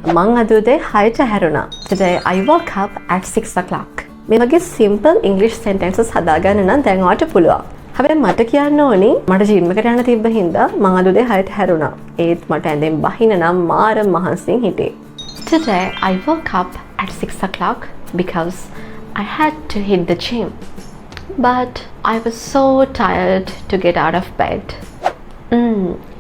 මං අද උදේ 6ට හැරුණා. Today I woke up at 6 o'clock. මේ වගේ simple English sentences හදාගන්න නම් දැන් ඔයාලට පුළුවන්. හැබැයි මට කියන්න ඕනි මට ජිම් එකට යන්න තිබ්බ හින්දා මං අද උදේ 6ට හැරුණා. ඒත් මට ඇඳෙන් බහින්න නම් මාර මහන්සියෙන් හිටියේ. Today I woke up at 6 o'clock because I had to hit the gym. But I was so tired to get out of bed.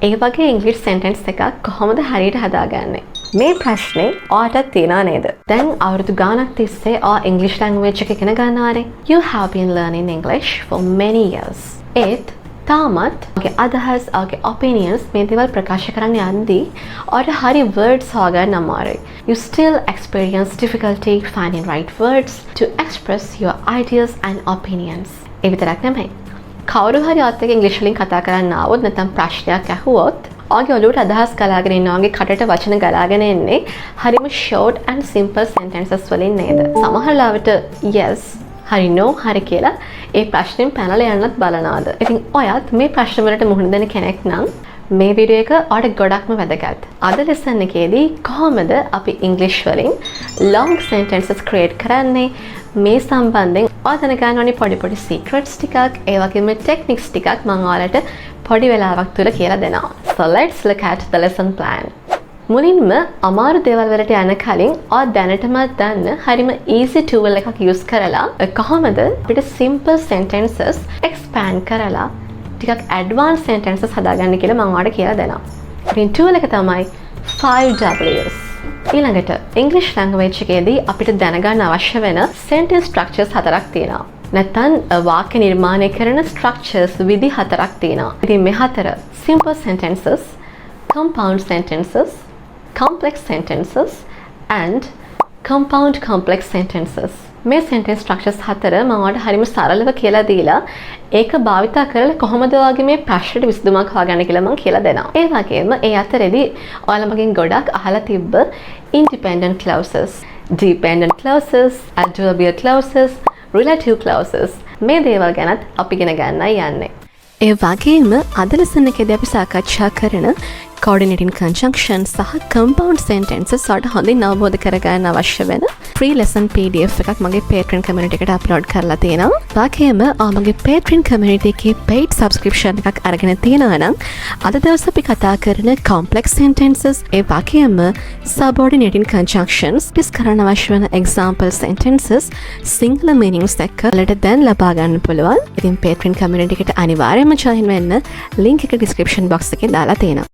ඒ වගේ English sentence එකක් කොහොමද හරියට හදාගන්නේ? මේ ප්‍රශ්නේ ඔයාලට තියෙනා නේද? දැන් අවුරුදු ගාණක් තිස්සේ ඔයා English language එක ඉගෙන ගන්නවානේ. You have been learning English for many years. ඒත් තාමත් ඔයාගේ අදහස්, ඔයාගේ opinions මේ දේවල් ප්‍රකාශ කරන්න යද්දී ඔයාලට හරි words හොයාගන්න අමාරුයි. You still experience difficulty finding right words to express your ideas and opinions. ඒ විතරක් නෙමෙයි. කවුරු හරි ඔයත් එක්ක ඉංග්‍රීසි වලින් කතා කරන්න ආවොත් නැත්නම් ප්‍රශ්නයක් අහුවොත් ඔයාගේ ඔළුවට අදහස් ගලාගෙන ඉන්න ඔයාගේ කටට වචන ගලාගෙන එන්නේ හරිම short and simple sentences වලින් නේද? සමහර ලාවට yes හරි no හරි කියලා ඒ ප්‍රශ්නෙන් පැනලා යන්නත් බලනවාද? ඉතින් ඔයත් මේ ප්‍රශ්න වලට මුහුණ දෙන කෙනෙක් නම් මේ වීඩියෝ එක ඔයාලට ගොඩක්ම වැදගත්. අද ලෙසන් එකේදී කොහොමද අපි ඉංග්‍රීසි වලින් long sentences create කරන්නේ? මේ සම්බන්ධයෙන් ඔයා දැනගන්න ඕනි පොඩි secrets ටිකක්, ඒ වගේම techniques ටිකක් මම ඔයාලට පොඩි වෙලාවක් තුල කියලා දෙනවා. So let's look at the lesson plan. මුලින්ම අමාරු දේවල් වලට යන කලින් ඔයා දැනටමත් දන්න හරිම easy tool එකක් use කරලා කොහොමද අපිට simple sentences expand කරලා ටිකක් advanced sentences හදාගන්න කියලා මම ඔයාලට කියලා දෙනවා. ඉතින් tool එක තමයි 5Ws. ඊළඟට English language එකේදී අපිට දැනගන්න අවශ්‍ය වෙන sentence structures හතරක් තියෙනවා. නැත්නම් වාක්‍ය නිර්මාණය කරන structures විදි හතරක් තියෙනවා. ඉතින් මේ හතර simple sentences, compound sentences, complex sentences and compound complex sentences. මේ sentence structures හතර මම ඔයාලට හරිම සරලව කියලා දීලා ඒක භාවිතා කරලා කොහොමද ඔයාගේ මේ ප්‍රශ්නෙට විසඳුමක් හොයාගන්න කියලා මම කියලා දෙනවා. ඒ වගේම ඒ අතරේදී ඔයාලා මගෙන් ගොඩක් අහලා තිබ්බ independent clauses, dependent clauses, adverbial clauses, relative clauses මේ දේවල් ගැනත් අපි ඉගෙන ගන්නයි යන්නේ. ඒ වගේම අද ලෙසන් එකේදී අපි සාකච්ඡා කරන coordinating conjunction සහ compound sentences වලට හොඳින් අවබෝධ කරගන්න අවශ්‍ය වෙන free lesson PDF එකක් මගේ Patreon community එකට upload කරලා තියෙනවා. වාකේම මගේ Patreon community එකේ paid subscription එකක් අරගෙන තියෙනවා නම් අද දවස් අපි කතා කරන complex sentences ඒ වාකේම subordinating conjunctions ටිස් කරන්න අවශ්‍ය වෙන example sentences සිංහල meanings එක්ක වලට දැන් ලබා ගන්න පුළුවන්. ඉතින් Patreon community එකට අනිවාර්යයෙන්ම join වෙන්න link එක description box එකේ දාලා තියෙනවා.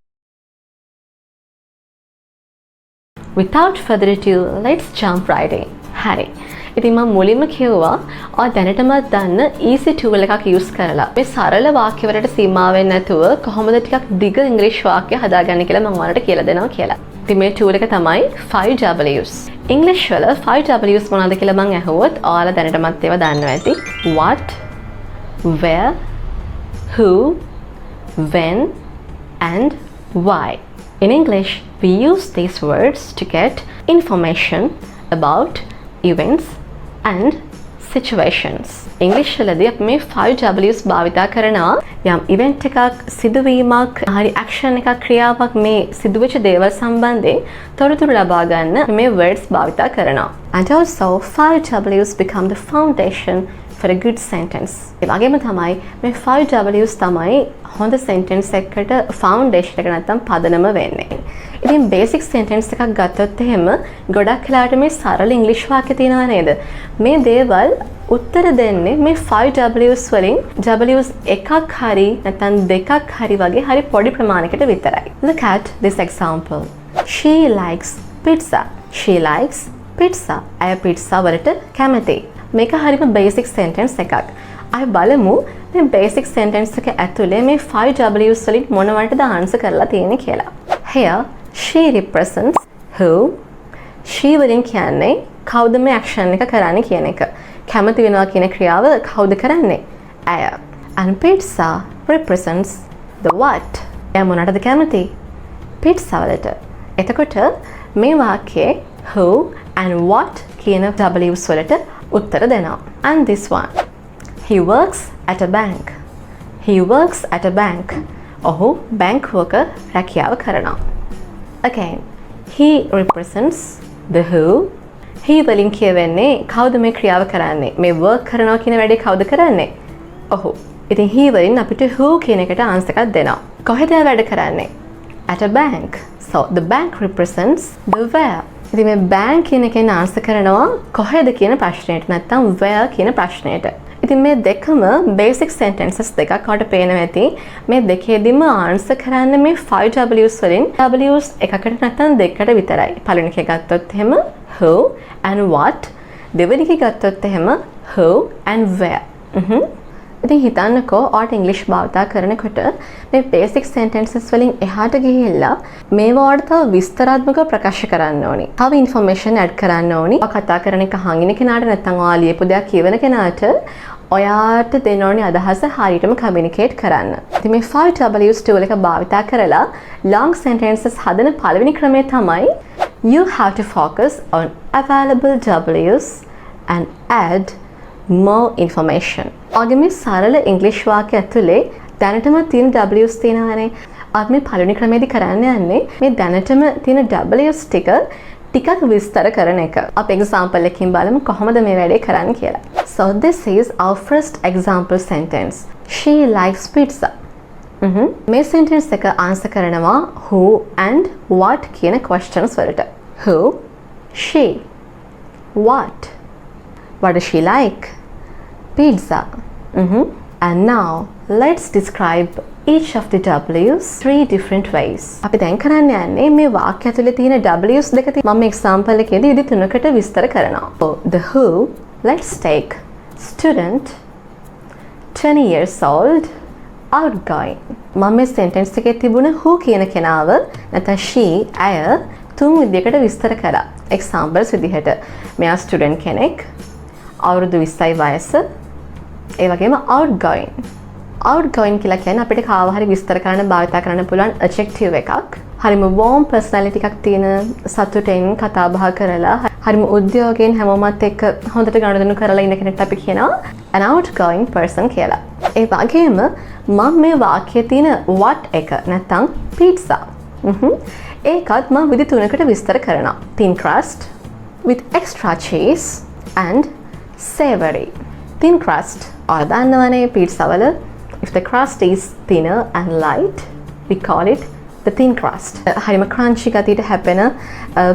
Without further ado, let's jump right in. හරි. ඉතින් මම මුලින්ම කිව්වා ඔය දැනටමත් දන්න easy tool එකක් use කරලා මේ සරල වාක්‍ය වලට සීමා වෙන්නේ නැතුව කොහොමද ටිකක් දිග ඉංග්‍රීසි වාක්‍ය හදාගන්නේ කියලා මම ඔයාලට කියලා දෙනවා කියලා. ඉතින් මේ tool එක තමයි 5Ws. English වල 5Ws මොනවද කියලා මම අහුවොත් ඔයාලා දැනටමත් ඒවා දන්නවා ඇති. What, where, who, when and why. In English, we use these words to get information about events and situations. English වලදී අපි මේ 5Ws භාවිතා කරනවා යම් event එකක්, සිදුවීමක්, හරි action එකක්, ක්‍රියාවක් මේ සිදුවෙච්ච දේවල් සම්බන්ධයෙන් තොරතුරු ලබා ගන්න මේ words භාවිතා කරනවා. And also 5Ws become the foundation for a good sentence. ඒ වගේම තමයි මේ 5Ws තමයි හොඳ sentence එකකට foundation එක නැත්තම් පදනම වෙන්නේ. ඉතින් basic sentence එකක් ගත්තොත් එහෙම ගොඩක් වෙලාවට මේ සරල English වාක්‍ය තියෙනවා නේද? මේ දේවල් උත්තර දෙන්නේ මේ 5Ws වලින් Ws එකක් හරි නැත්තම් දෙකක් හරි වගේ හරි පොඩි ප්‍රමාණයකට විතරයි. Look at this example. She likes pizza. She likes pizza. අය pizza වලට කැමතියි. මේක හරිම basic sentence එකක්. අපි බලමු මේ basic sentence එක ඇතුලේ මේ 5Ws වලින් මොනවටද answer කරලා තියෙන්නේ කියලා. Here she represents who. she වලින් කියන්නේ කවුද මේ action එක කරන්නේ කියන එක. කැමති වෙනවා කියන ක්‍රියාව කවුද කරන්නේ? ඇය. And pizza represents the what. එයා මොනටද කැමති? pizza වලට. එතකොට මේ වාක්‍යයේ who and what කියන Ws වලට උත්තර දෙනවා. And this one. He works at a bank. He works at a bank. ඔහු බැංකුවක රැකියාව කරනවා. Again. he represents the who. he වලින් කියවෙන්නේ කවුද මේ ක්‍රියාව කරන්නේ? මේ work කරනවා කියන වැඩේ කවුද කරන්නේ? ඔහු. ඉතින් he වලින් අපිට who කියන එකට answer එකක් දෙනවා. කොහෙද වැඩ කරන්නේ? At a bank. So the bank represents the where. ඉතින් මේ bank කියන එකෙන් answer කරනවා කොහෙද කියන ප්‍රශ්නෙට නැත්නම් where කියන ප්‍රශ්නෙට. ඉතින් මේ දෙකම basic sentences දෙකක් වලට පේනවා ඇති. මේ දෙකේදීම answer කරන්න මේ 5 W's වලින් W's එකකට නැත්නම් දෙකකට විතරයි. පළවෙනි එක ගත්තොත් එහෙම who and what. දෙවෙනි එක ගත්තොත් එහෙම who and where. ඉතින් හිතන්නකෝ ඔයාට ඉංග්‍රීසි භාවිතා කරනකොට මේ බේසික් සෙන්ටෙන්සස් වලින් එහාට ගිහිල්ලා මේවට තව විස්තරාත්මකව ප්‍රකාශ කරන්න ඕනි. තව ඉන්ෆර්මේෂන් ඇඩ් කරන්න ඕනි. ඔයා කතා කරන එක අහගෙන කෙනාට නැත්නම් ඔයා ලියපු දෙයක් කියවන කෙනාට ඔයාට දෙන්න ඕනි අදහස හරියටම කමියුනිකේට් කරන්න. ඉතින් මේ 5W's tool එක භාවිතා කරලා long sentences හදන පළවෙනි ක්‍රමය තමයි you have to focus on available W's and add more information. ඔයාගේ මේ සරල ඉංග්‍රීසි වාක්‍ය ඇතුලේ දැනටම තියෙන W's තියෙනවානේ. අපි මේ පළවෙනි ක්‍රමයේදී කරන්න යන්නේ මේ දැනටම තියෙන W's ටිකක් විස්තර කරන එක. අපි example එකකින් බලමු කොහොමද මේ වැඩේ කරන්න කියලා. So this is our first example sentence. She likes pizza. මේ sentence එක answer කරනවා who and what කියන questions වලට. Who, she, what does she like? Pizza. And now let's describe each of the W's 3 different ways. අපි දැන් කරන්න යන්නේ මේ වාක්‍ය ඇතුලේ තියෙන W's දෙක මම example එකේදී විදි තුනකට විස්තර කරනවා. So the who, let's take student, 20 years old, outgoing. මම මේ sentence එකේ තිබුණ who කියන කෙනාව නැත්නම් she, අය තුන් විදිහකට විස්තර කරා. examples විදිහට මෙයා student කෙනෙක්, අවුරුදු 20යි වයස, ඒ වගේම outgoing. outgoing කියලා කියන්නේ අපිට කාව හරි විස්තර කරන්න භාවිත කරන්න පුළුවන් adjective එකක්. හරිම warm personality එකක් තියෙන, සතුටෙන් කතා බහ කරලා හරිම උද්‍යෝගයෙන් හැමෝමත් එක්ක හොඳට ගනුදෙනු කරලා ඉන්න කෙනෙක්ට අපි කියනවා an outgoing person කියලා. ඒ වගේම මම මේ වාක්‍යයේ තියෙන what එක නැත්නම් pizza. ඒකත් මම විදි තුනකට විස්තර කරනවා. thin crust with extra cheese and savory. thin crust. ඔයා දන්නවනේ pizza වල if the crust is thinner and light, we call it the thin crust. හරිම crunchy ගතියට හැපෙන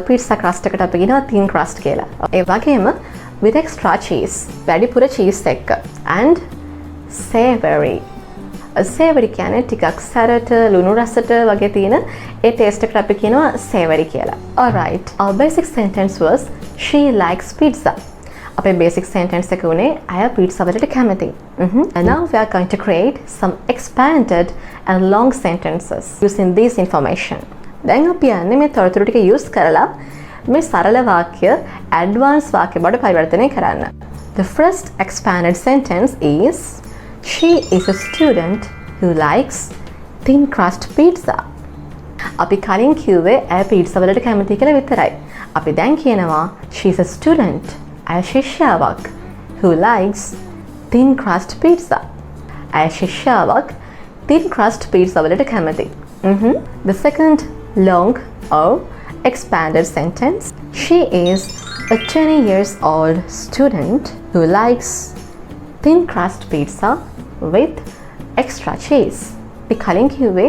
pizza crust එකට අපි කියනවා thin crust කියලා. ඒ වගේම with extra cheese, වැඩිපුර cheese එක්ක, and savory. savory කියන්නේ ටිකක් සැරට, ලුණු රසට වගේ තියෙන ඒ taste එකට අපි කියනවා savory කියලා. Alright, our basic sentence was she likes pizza. අපේ basic sentence එක උනේ අය pizza වලට කැමති. And now we are going to create some expanded and long sentences using this information. දැන් අපි යන්නේ මේ තොරතුරු ටික use කරලා මේ සරල වාක්‍ය advanced වාක්‍ය බවට පරිවර්තනය කරන්න. The first expanded sentence is she is a student who likes thin crust pizza. අපි කලින් කිව්වේ අය pizza වලට කැමති කියලා විතරයි. අපි දැන් කියනවා she is a student, අය ශිෂ්‍යාවක්, who likes thin crust pizza. අය ශිෂ්‍යාවක් thin crust pizza වලට කැමති. The second long or expanded sentence, she is a 20 years old student who likes thin crust pizza with extra cheese. අපි කලින් කිව්වේ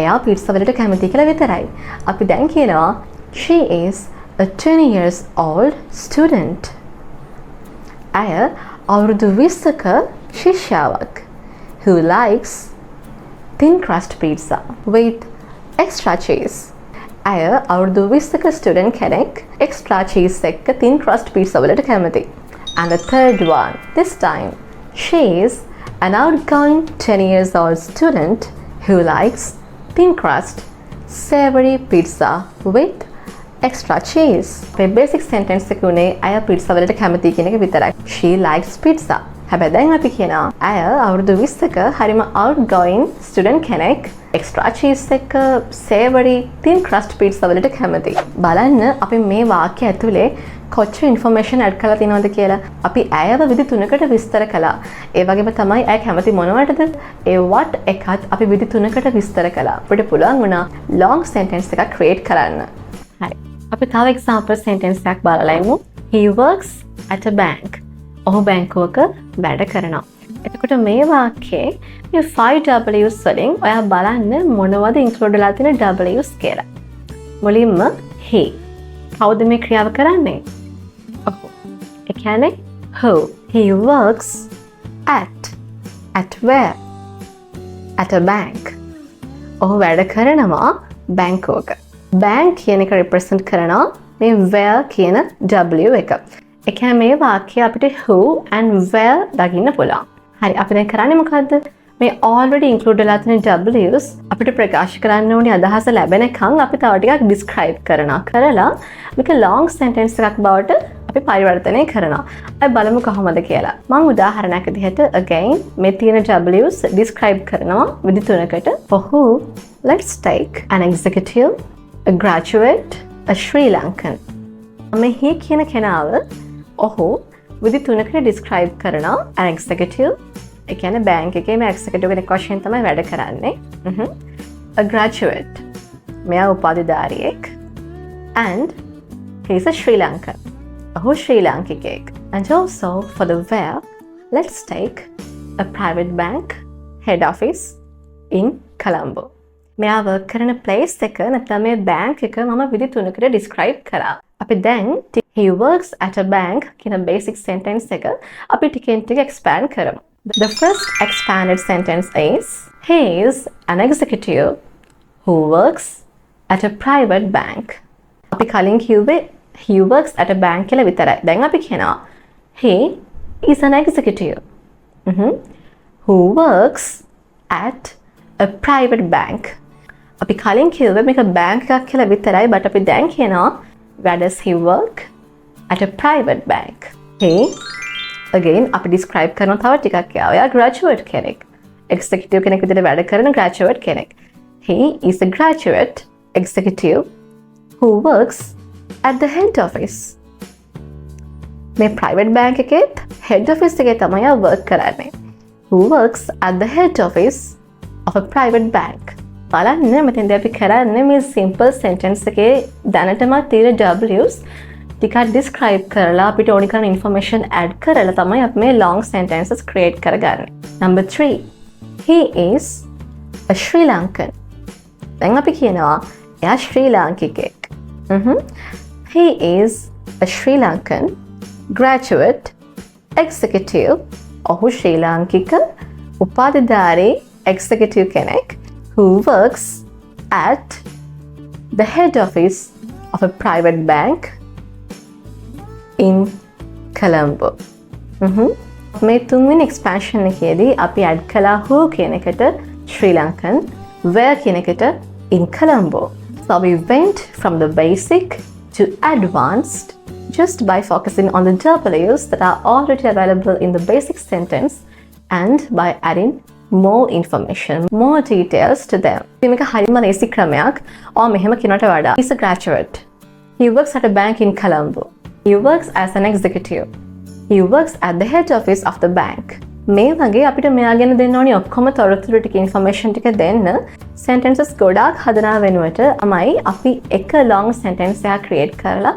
එයා pizza වලට කැමති කියලා විතරයි. අපි දැන් කියනවා she is a 20 years old student. අය අවුරුදු 20ක ශිෂ්‍යාවක්, who likes thin crust pizza with extra cheese. අය අවුරුදු 20ක student කෙනෙක් extra cheese එක්ක thin crust pizza වලට කැමති. And the third one, this time she is an outgoing 10 years old student who likes thin crust savory pizza with extra cheese. මේ basic sentence එක උනේ අය pizza වලට කැමති කියන එක විතරයි. She likes pizza. හැබැයි දැන් අපි කියනවා අය අවුරුදු 20ක හරිම outgoing student කෙනෙක් extra cheese එක savory thin crust pizza වලට කැමති. බලන්න අපි මේ වාක්‍ය ඇතුලේ කොච්චර information add කරලා තියෙනවද කියලා. අපි ඇයව විදි තුනකට විස්තර කළා. ඒ වගේම තමයි ඇය කැමති මොනවටද? ඒ what එකත් අපි විදි තුනකට විස්තර කළා. අපිට පුළුවන් වුණා long sentence එකක් create කරන්න. හරි. අපි තව example sentence එකක් බලලා ඉමු. He works at a bank. ඔහු බැංකුවක වැඩ කරනවා. එතකොට මේ වාක්‍යයේ මේ 5 W's වලින් ඔයා බලන්න මොනවද include වෙලා තියෙන W's කියලා. මුලින්ම he. කවුද මේ ක්‍රියාව කරන්නේ? ඔහු. ඒ කියන්නේ who. He works at where? At a bank. ඔහු වැඩ කරනවා බැංකුවක. bank කියන එක represent කරනවා මේ where කියන W එක. ඒ කියන්නේ මේ වාක්‍යය අපිට who and where දකින්න පුළුවන්. හරි අපි දැන් කරන්නේ මොකද්ද? මේ already include වෙලා තියෙන W's අපිට ප්‍රකාශ කරන්න ඕනේ අදහස ලැබෙනකන් අපි තව ටිකක් describe කරලා මේක long sentence එකක් බවට අපි පරිවර්තනය කරනවා. අපි බලමු කොහොමද කියලා. මම උදාහරණයක් විදිහට again මේ තියෙන W's describe කරනවා විදි තුනකට. For who, let's take an executive, a graduate, a Sri Lankan. මේ he කියන කෙනාව ඔහු විදි තුනකට describe කරනවා. an executive, ඒ කියන්නේ බැංක් එකේ මේ executive කෙනෙක් වශයෙන් තමයි වැඩ කරන්නේ. a graduate, මෙයා උපාධිධාරියෙක්. and he is a Sri Lankan. ඔහු ශ්‍රී ලාංකිකයෙක්. And also for the where, let's take a private bank head office in Colombo. මෙයා work කරන place එක නැත්නම් මේ bank එක මම විදි තුනකට describe කරා. අපි දැන් he works at a bank කියන basic sentence එක අපි ටිකෙන් ටික expand කරමු. The first expanded sentence is he is an executive who works at a private bank. අපි කලින් කිව්වේ he works at a bank කියලා විතරයි. දැන් අපි කියනවා he is an executive who works at a private bank. අපි කලින් කිව්වේ මේක bank එකක් කියලා විතරයි, but අපි දැන් කියනවා where does he work? At a private bank. He again අපි describe කරන තව ටිකක් ඔයා graduate කෙනෙක්. executive කෙනෙක් විදිහට වැඩ කරන graduate කෙනෙක්. He is a graduate executive who works at the head office. මේ private bank එකේත් head office එකේ තමයි work කරන්නේ. Who works at the head office of a private bank. බලන්න මෙතෙන්දී අපි කරන්නේ මේ simple sentence එකේ දැනටම තියෙන W's ටිකක් describe කරලා අපිට ඕනි කරන information add කරලා තමයි අපි මේ long sentences create කරගන්නේ. Number 3. He is a Sri Lankan. දැන් අපි කියනවා එයා ශ්‍රී ලාංකිකයෙක්. He is a Sri Lankan graduate executive. ඔහු ශ්‍රී ලාංකික උපාධිධාරී executive කෙනෙක් who works at the head office of a private bank in Colombo. මේ තුන්වෙනි expansion එකේදී අපි add කළා who කියන එකට Sri Lankan, where කියන එකට in Colombo. So we went from the basic to advanced just by focusing on the W's that are already available in the basic sentence and by adding more information, more details to them. මේක හරිම ලේසි ක්‍රමයක්. මෙහෙම කියනට වඩා he's a graduate. He works at a bank in Colombo. He works as an executive. He works at the head office of the bank. මේ වගේ අපිට මෙයා ගැන දෙන්න ඕනි ඔක්කොම තොරතුරු ටික information ටික දෙන්න sentences ගොඩාක් හදනා වෙනුවට තමයි අපි එක long sentence එකක් create කරලා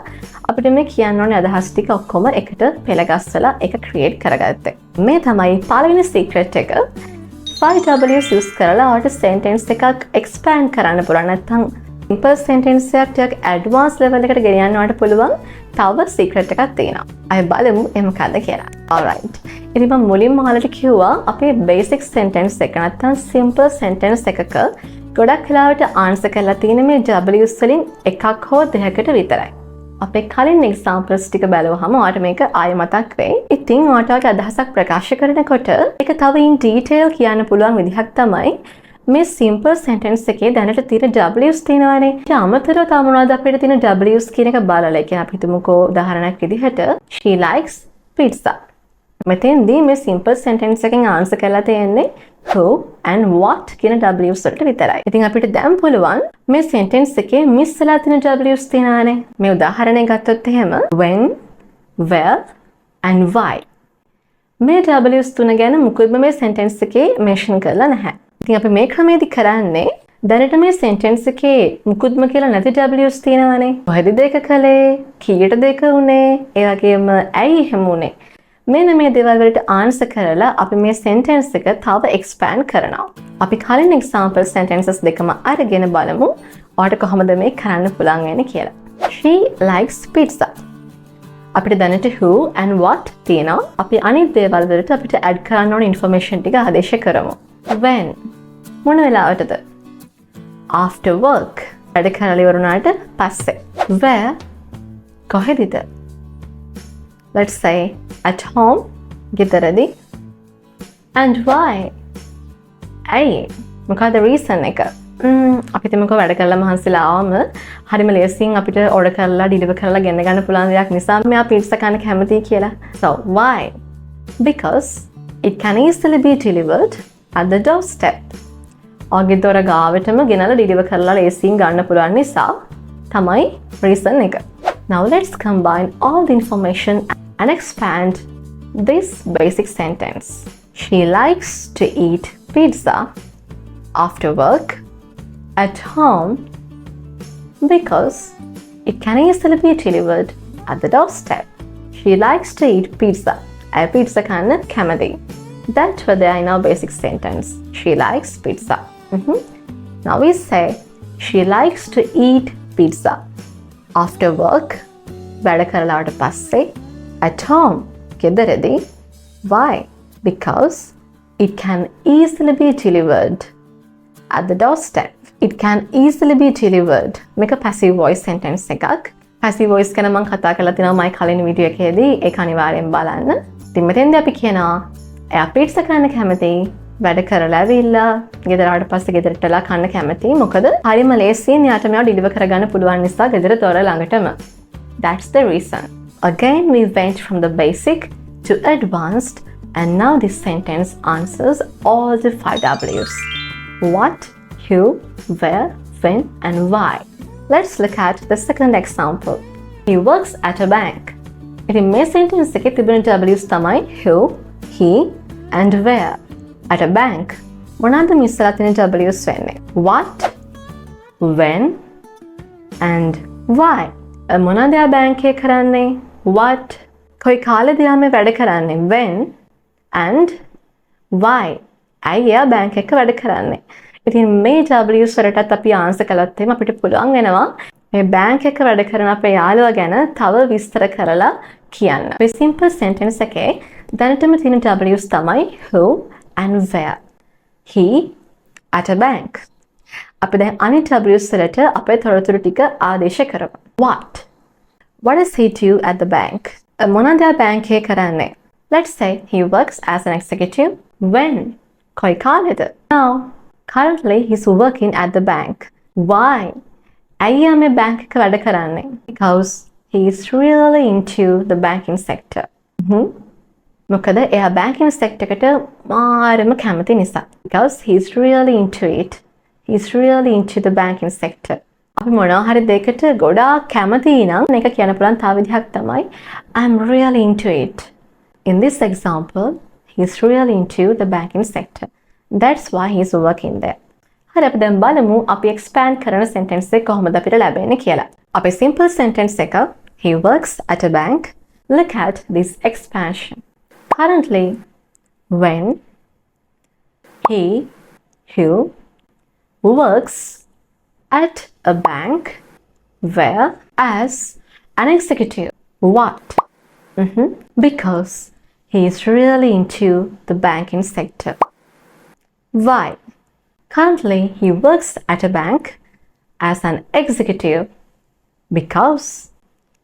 අපිට මේ කියන්න ඕනේ අදහස් ටික ඔක්කොම එකට පෙළගස්සලා එක create කරගත්තේ. මේ තමයි පළවෙනි secret එක. 5W's use කරලා ඔයාලට sentence එකක් expand කරන්න පුළුවන්. නැත්නම් simple sentence එකක් ටිකක් advanced level එකට ගෙනියන්න ඔයාලට පුළුවන්. තව secret එකක් තියෙනවා. අපි බලමු ඒ මොකක්ද කියලා. Alright. ඉතින් මම මුලින්ම ඔයාලට කිව්වා අපේ basic sentence එක නැත්නම් simple sentence එකක ගොඩක් වෙලාවට answer කරලා තියෙන මේ W's වලින් එකක් හෝ දෙකකට විතරයි. අපේ කලින් examples ටික බලුවහම ඔයාලට මේක ආයෙ මතක් වෙයි. ඉතින් ඔයාලට අදහසක් ප්‍රකාශ කරනකොට ඒක තව in detail කියන්න පුළුවන් විදිහක් තමයි මේ simple sentence එකේ දැනට තියෙන W's තියෙනවානේ. ඒ අමතරව තව මොනවද අපිට තියෙන W's කියන එක බලලා. ඒ කියන්නේ අපි හිතමුකෝ උදාහරණයක් විදිහට she likes pizza. මෙතෙන්දී මේ simple sentence එකෙන් answer කරලා තියෙන්නේ who and what කියන W's වලට විතරයි. ඉතින් අපිට දැන් පුළුවන් මේ sentence එකේ miss වෙලා තියෙන W's තියෙනවානේ. මේ උදාහරණයක් ගත්තොත් එහෙම when, where and why. මේ W's තුන ගැන මුකුත්ම මේ sentence එකේ mention කරලා නැහැ. ඉතින් අපි මේ ක්‍රමයේදී කරන්නේ දැනට මේ සෙන්ටෙන්ස් එකේ මුකුත්ම කියලා නැති W's තියෙනවානේ. කොහෙද දෙක කළේ? කීයට දෙක උනේ? ඒ වගේම ඇයි එහෙම උනේ? මෙන්න මේ දේවල් වලට ආන්සර් කරලා අපි මේ සෙන්ටෙන්ස් එක තව එක්ස්පෑන්ඩ් කරනවා. අපි කලින් එක්සැම්පල් සෙන්ටෙන්සස් දෙකම අරගෙන බලමු ඔයාලට කොහොමද මේ කරන්න පුළුවන් වෙන්නේ කියලා. She likes pizza. අපිට දැනට who and what තියෙනවා. අපි අනිත් දේවල් වලට අපිට ඇඩ් කරන්න ඕන ඉන්ෆර්මේෂන් ටික ආදේශ කරමු. When මොන වෙලාවටද? After work. වැඩ කරලා ඉවරුණාට පස්සේ. Where කොහෙදද? Let's say at home, ගෙදරදී. And why? ඇයි? මොකද reason එක? අපි හිතමුකෝ වැඩ කරලා මහන්සිලා ආවම හරිම ලේසියෙන් අපිට order කරලා deliver කරලා ගෙන්න ගන්න පුළුවන් දෙයක් නිසා මෙයා pizza කන්න කැමතියි කියලා. So why? Because it can easily be delivered at the doorstep. ඔගේ දොර ගාවටම ගෙනලා deliver කරලා ලේසියෙන් ගන්න පුළුවන් නිසා තමයි reason එක. Now let's combine all the information and expand this basic sentence. She likes to eat pizza after work at home because it can easily be delivered at the doorstep. She likes to eat pizza. Pizza kanna kamadi. That's what they are in our basic sentence. She likes pizza. Now we say she likes to eat pizza after work. වැඩ කරලාට පස්සේ at home ගෙදරදී. Why? Because it can easily be delivered at the doorstep. It can easily be delivered. මේක passive voice sentence එකක්. passive voice ගැන මම කතා කරලා තිනවා මයි කලින් වීඩියෝ එකේදී. ඒක අනිවාර්යෙන් බලන්න. ඉතින් මෙතෙන්දී අපි කියනවා එයා pizza කන්න කැමතියි. වැඩ කරලා ඇවිල්ලා ගෙදර ආවට පස්සේ ගෙදරටලා කන්න කැමතියි. මොකද හරිම ලේසියෙන් එයාට මේවා deliver කරගන්න පුළුවන් නිසා ගෙදර දොර ළඟටම. That's the reason. Again, we went from the basic to advanced, and now this sentence answers all the 5 W's. What, who, where, when, and why. Let's look at the second example. He works at a bank. ඉතින් මේ sentence එකේ තිබෙන W's තමයි who, he, and where. At a bank. මොනවාද මේ ඉස්සරහ තියෙන W's වෙන්නේ? What, when, and why. මොනවද යා බැංකේ කරන්නේ? What, කොයි කාලෙද යා මේ වැඩ කරන්නේ? When, and why. ඇයි යා බැංක් එක වැඩ කරන්නේ? ඉතින් මේ W's වලටත් අපි ආන්සර් කළොත් එහෙම අපිට පුළුවන් වෙනවා මේ බැංක් එක වැඩ කරන අපේ යාළුවා ගැන තව විස්තර කරලා කියන්න. මේ simple sentence එකේ දැනටම තියෙන W's තමයි who and where. He at a bank. අපි දැන් අනිත් W's වලට අපේ තොරතුරු ටික ආදේශ කරමු. What? What does he do at the bank? මොනවද යා බැංකේ කරන්නේ? Let's say he works as an executive. When? කොයි කාලෙද? Now, currently he's working at the bank. Why? ඇයි යා මේ බැංක් එක වැඩ කරන්නේ? Because he is really into the banking sector. මොකද එයා banking sector එකට මාරම කැමති නිසා. Because he's really into it. He's really into the banking sector. අපි මොනවා හරි දෙයකට ගොඩාක් කැමතියි නම් මේක කියන්න පුළුවන් තව විදිහක් තමයි I'm really into it. In this example, he's really into the banking sector. That's why he's working there. හරි අපි දැන් බලමු අපි expand කරන sentence එක කොහොමද අපිට ලැබෙන්නේ කියලා. අපේ simple sentence එක he works at a bank. Look at this expansion. Currently, when he, who, works at a bank, where as an executive. What? Because he is really into the banking sector. Why? Currently, he works at a bank as an executive because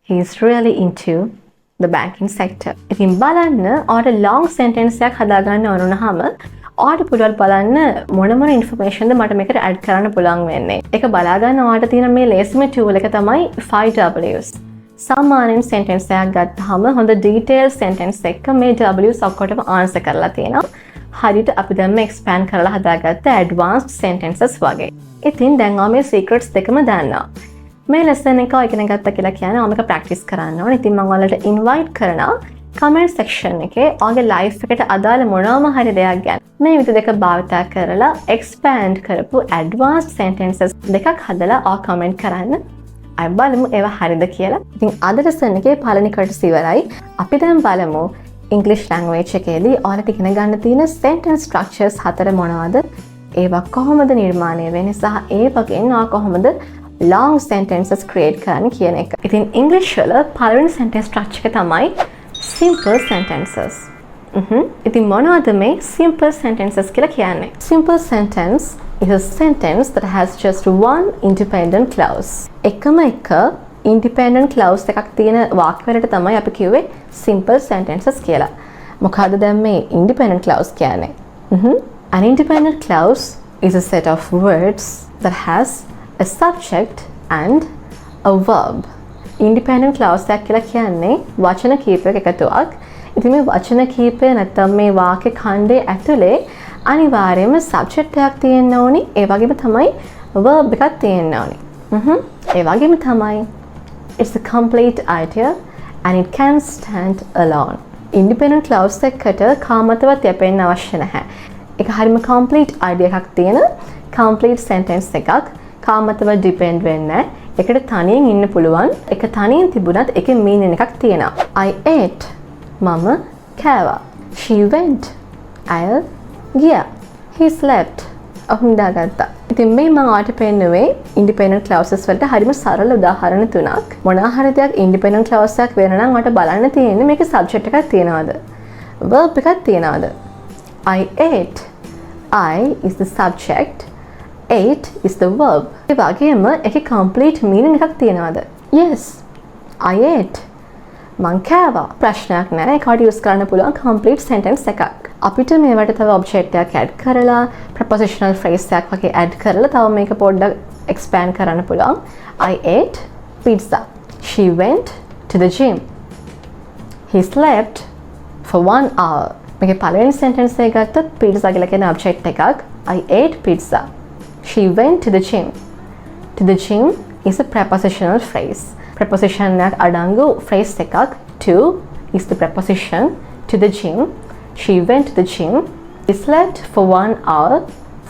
he is really into the banking sector. ඉතින් බලන්න ඔයාලට long sentence එකක් හදාගන්න ඕන වුණාම ඔයාලට පුළුවන් බලන්න මොන මොන information ද මට මේකට add කරන්න පුළුවන් වෙන්නේ. ඒක බලා ගන්න ඔයාලට තියෙන මේ ලේසිම tool එක තමයි 5Ws. සාමාන්‍යයෙන් sentence එකක් ගත්තාම හොඳ detailed sentence එකක මේ Ws ඔක්කොටම answer කරලා තියෙනවා. හරියට අපි දැන් මේ expand කරලා හදාගත්ත advanced sentences වගේ. ඉතින් දැන් ඔයා මේ secrets දෙකම දන්නවා. මේ lesson එක ඉගෙන ගත්තා කියලා කියන්නේ ඔයා මේක practice කරන්න ඕනේ. ඉතින් මම ඔයාලට invite කරනවා කමෙන්ට් සෙක්ෂන් එකේ ඔයාගේ ලයිෆ් එකට අදාළ මොනවාම හරි දෙයක් ගැන මේ විදිහ දෙක භාවිතා කරලා එක්ස්පෑන්ඩ් කරපු ඇඩ්වාන්ස්ඩ් සෙන්ටෙන්සස් දෙකක් හදලා ඔයා කමෙන්ට් කරන්න. අපි බලමු ඒවා හරිද කියලා. ඉතින් අද ලෙසන් එකේ පළවෙනි කොටස ඉවරයි. අපි දැන් බලමු ඉංග්‍රීසි ලැන්ග්වේජ් එකේදී ඔයාලට ඉගෙන ගන්න තියෙන සෙන්ටෙන්ස් ස්ට්‍රක්චර්ස් හතර මොනවද? ඒවා කොහොමද නිර්මාණය වෙන්නේ සහ ඒ වගේම ඔයා කොහොමද long sentences create කරන්න කියන එක. ඉතින් ඉංග්‍රීසි වල පළවෙනි sentence structure එක තමයි simple sentences. ඉතින් මොනවද මේ simple sentences කියලා කියන්නේ? Simple sentence is a sentence that has just one independent clause. එකම එක independent clause එකක් තියෙන වාක්‍ය වලට තමයි අපි කිව්වේ simple sentences කියලා. මොකද්ද දැන් මේ independent clause කියන්නේ? An independent clause is a set of words that has a subject and a verb. Independent clause එකක් කියලා කියන්නේ වචන කීපයක එකතුවක්. ඉතින් මේ වචන කීපය නැත්නම් මේ වාක්‍ය ඛණ්ඩයේ ඇතුලේ අනිවාර්යයෙන්ම subject එකක් තියෙන්න ඕනි. ඒ වගේම තමයි verb එකක් තියෙන්න ඕනි. ඒ වගේම තමයි it's a complete idea and it can stand alone. Independent clause එකකට කාමතවත් යැපෙන්න අවශ්‍ය නැහැ. ඒක හරියම complete idea එකක් තියෙන complete sentence එකක්. කාමතව depend වෙන්නේ. ඒකට තනියෙන් ඉන්න පුළුවන්. ඒක තනියෙන් තිබුණත් ඒකේ meaning එකක් තියෙනවා. I ate. මම කෑවා. She went. අය ගියා. He slept. ඔහු නිදාගත්තා. ඉතින් මේ මම ඔයාලට පෙන්නුවේ independent clauses වලට හරිම සරල උදාහරණ තුනක්. මොනවා හරි දෙයක් independent clause එකක් වෙන නම් ඔයාලට බලන්න තියෙන්නේ මේකේ subject එකක් තියෙනවද? verb එකක් තියෙනවද? I ate. I is the subject. Ate is the verb. ඒ වගේම ඒකේ complete meaning එකක් තියෙනවද? Yes. I ate. මං කෑවා. ප්‍රශ්නයක් නෑ. ඒකට use කරන්න පුළුවන් complete sentence එකක්. අපිට මේවට තව object එකක් add කරලා prepositional phrase එකක් වගේ add කරලා තව මේක පොඩ්ඩක් expand කරන්න පුළුවන්. I ate pizza. She went to the gym. He slept for 1 hour. මේකේ පළවෙනි sentence එක ගත්තොත් pizza කියලා කියන object එකක්. I ate pizza. She went to the gym. To the gym is a prepositional phrase. Preposition එකක් අඩංගු phrase එකක්. To is the preposition to the gym. She went to the gym. He slept for 1 hour.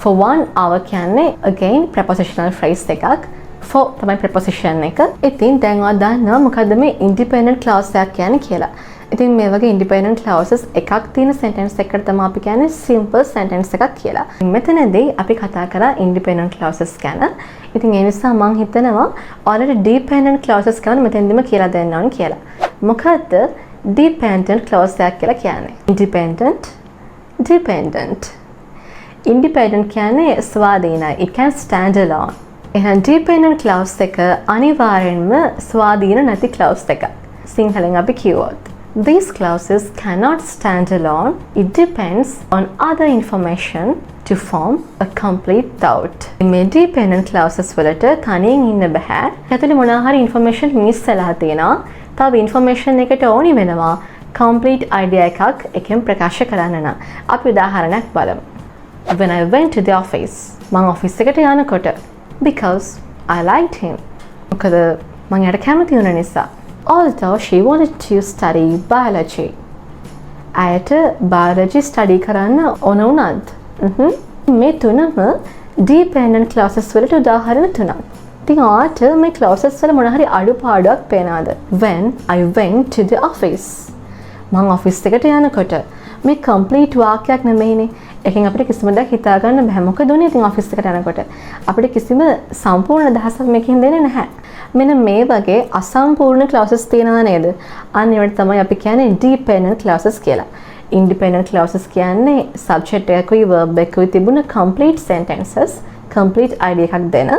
For 1 hour කියන්නේ again prepositional phrase එකක්. For තමයි preposition එක. ඉතින් දැන් ඔයා දන්නවා මොකද්ද මේ independent clause එකක් කියන්නේ කියලා. ඉතින් මේ වගේ independent clauses එකක් තියෙන sentence එකකට තමයි අපි කියන්නේ simple sentence එකක් කියලා. මෙතනදී අපි කතා කරා independent clauses ගැන. ඉතින් ඒ නිසා මම හිතනවා ඔයාලට dependent clauses ගැන මෙතෙන්දිම කියලා දෙන්න ඕන කියලා. මොකද්ද dependent clause එකක් කියලා කියන්නේ? Independent, dependent. Independent කියන්නේ ස්වාධීනයි. It can stand alone. එහෙනම් dependent clause එක අනිවාර්යෙන්ම ස්වාධීන නැති clause එකක්. සිංහලෙන් අපි කිව්වොත් these clauses cannot stand alone. It depends on other information to form a complete thought. මේ dependent clauses වලට තනියෙන් ඉන්න බෑ. ඇතුලේ මොනවා හරි information miss වෙලා තියෙනවා. තව information එකට ඕනි වෙනවා complete idea එකක් එකෙන් ප්‍රකාශ කරන්න නම්. අපි උදාහරණයක් බලමු. When I went to the office. මම office එකට යනකොට because I liked him. මොකද මම යාට කැමති වුණ නිසා. Although she wanted to study biology. ඇයට biology study කරන්න ඕන වුණත්. මේ තුනම dependent clauses වලට උදාහරණ තුනක්. ඉතින් ඔයාට මේ clauses වල මොන හරි අඩුපාඩුවක් පේනවද? When I went to the office. මම office එකට යනකොට මේ complete වාක්‍යයක් නෙමෙයිනේ. එකෙන් අපිට කිසිම දෙයක් හිතා ගන්න බෑ. මොකද උනේ ඉතින් office එකට යනකොට අපිට කිසිම සම්පූර්ණ අදහසක් මේකෙන් දෙන්නේ නැහැ. මෙන්න මේ වගේ අසම්පූර්ණ clauses තියෙනවා නේද? අන්න ඒවට තමයි අපි කියන්නේ dependent clauses කියලා. Independent clauses කියන්නේ subject එකකුයි verb එකකුයි තිබුණ complete sentences, complete idea එකක් දෙන.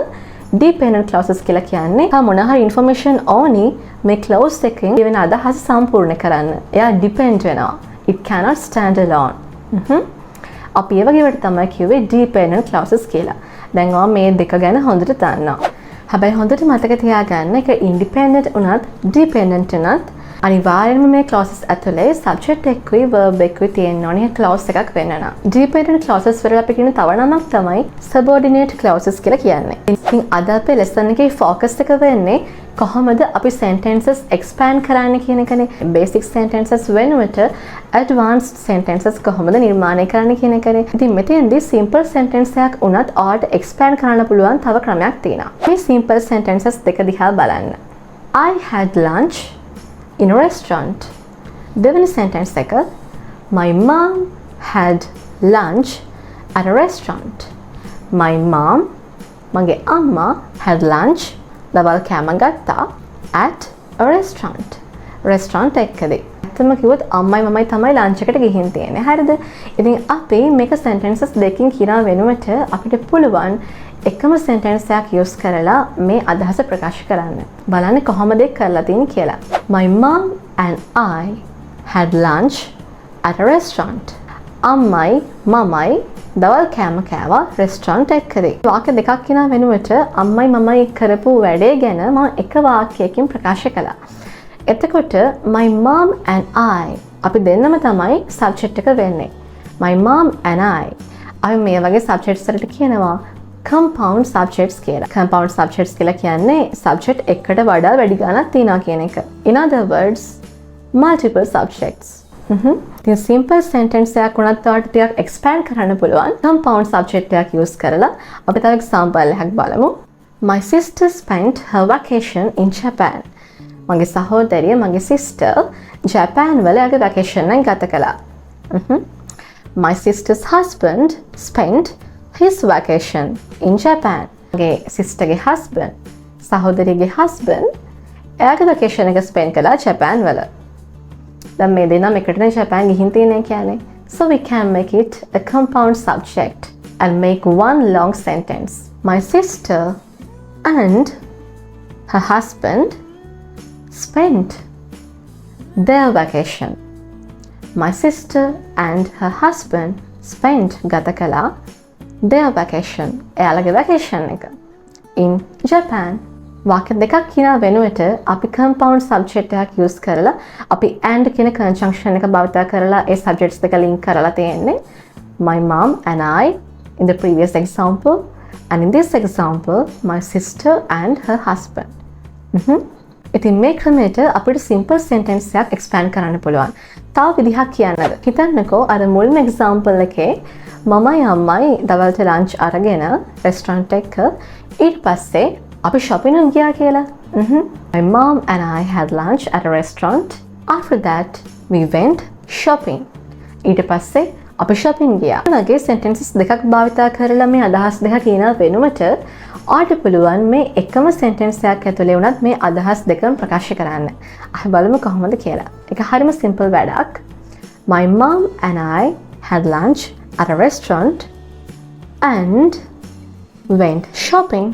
Dependent clauses කියලා කියන්නේ මොන හරි information ඕනි මේ clause එකෙන් වෙන අදහස සම්පූර්ණ කරන්න. එයා depend වෙනවා. It cannot stand alone. අපි ඒ වගේ වට තමයි කිව්වේ dependent clauses කියලා. දැන් ඔයා මේ දෙක ගැන හොඳට දන්නවා. හැබැයි හොඳට මතක තියාගන්න එක independent උනත් dependent උනත් අනිවාර්යයෙන්ම මේ clauses ඇතුලේ subject එකකුයි verb එකකුයි තියෙන්න ඕනේ clause එකක් වෙන්න නම්. dependent clauses වල අපි කියන තව නමක් තමයි subordinate clauses කියලා කියන්නේ. ඉතින් අද අපේ lesson එකේ focus එක වෙන්නේ කොහොමද අපි sentences expand කරන්න කියන එකනේ. basic sentences වෙනුවට advanced sentences කොහොමද නිර්මාණය කරන්න කියන එකනේ. ඉතින් මෙතෙන්දී simple sentence එකක් උනත් ඔයාලට expand කරන්න පුළුවන් තව ක්‍රමයක් තියෙනවා. මේ simple sentences දෙක දිහා බලන්න. I had lunch in a restaurant. දෙවෙනි sentence එක My mom had lunch at a restaurant. My mom මගේ අම්මා had lunch දවල් කෑම ගත්තා at a restaurant. restaurant එකකදී. ඇත්තම කිව්වොත් අම්මයි මමයි තමයි lunch එකට ගිහින් තියෙන්නේ. හරිද? ඉතින් අපි මේක sentences දෙකකින් කියන වෙනුවට අපිට පුළුවන් එකම sentence එකක් use කරලා මේ අදහස ප්‍රකාශ කරන්න. බලන්න කොහොමද ඒක කරලා තියෙන්නේ කියලා. My mom and I had lunch at a restaurant. අම්මයි මමයි දවල් කෑම කෑවා රෙස්ටරන්ට් එකකදී. වාක්‍ය දෙකක් කියන වෙනුවට අම්මයි මමයි කරපු වැඩේ ගැන මම එක වාක්‍යයකින් ප්‍රකාශ කළා. එතකොට my mom and I අපි දෙන්නම තමයි subject එක වෙන්නේ. my mom and I අපි මේ වගේ subjects වලට කියනවා compound subjects කියලා. compound subjects කියලා කියන්නේ subject එකකට වඩා වැඩි ගණනක් තියනවා කියන එක. in other words multiple subjects. ඉතින් simple sentence එකක් උනත් ඔයාලට ටිකක් expand කරන්න පුළුවන් compound subject එකක් use කරලා. අපි තව example එකක් බලමු. My sister spent her vacation in Japan. මගේ සහෝදරිය මගේ sister Japan වල යාගේ vacation එක ගත කළා. My sister's husband spent his vacation in Japan. මගේ sister ගේ husband සහෝදරියගේ husband එයාගේ vacation එක spend කළා Japan වල. දැන් මේ දෙන්නම එකටනේ ජපාන් ගිහින් තියෙන්නේ කියන්නේ. So we can make it a compound subject and make one long sentence. My sister and her husband spent their vacation. My sister and her husband spent ගත කළා their vacation. එයාලගේ vacation එක in Japan. වාක්‍ය දෙකක් කියන වෙනුවට අපි compound subject එකක් use කරලා අපි and කියන conjunction එක භාවිත කරලා ඒ subjects දෙක link කරලා තියෙන්නේ. My mom and I in the previous example and in this example my sister and her husband. ඉතින් මේ ක්‍රමයට අපිට simple sentence එකක් expand කරන්න පුළුවන්. තව විදිහක් කියන්නද? හිතන්නකෝ අර මුල්ම example එකේ මමයි අම්මයි දවල්ට lunch අරගෙන restaurant එක ඊට පස්සේ අපි shopping ගියා කියලා. My mom and I had lunch at a restaurant. After that, we went shopping. ඊට පස්සේ අපි shopping ගියා. වගේ sentences දෙකක් භාවිත කරලා මේ අදහස් දෙක කියන වෙනුවට ඔයාලට පුළුවන් මේ එකම sentence එකක් ඇතුලේ වුණත් මේ අදහස් දෙකම ප්‍රකාශ කරන්න. අපි බලමු කොහොමද කියලා. ඒක හරිම simple වැඩක්. My mom and I had lunch at a restaurant and went shopping.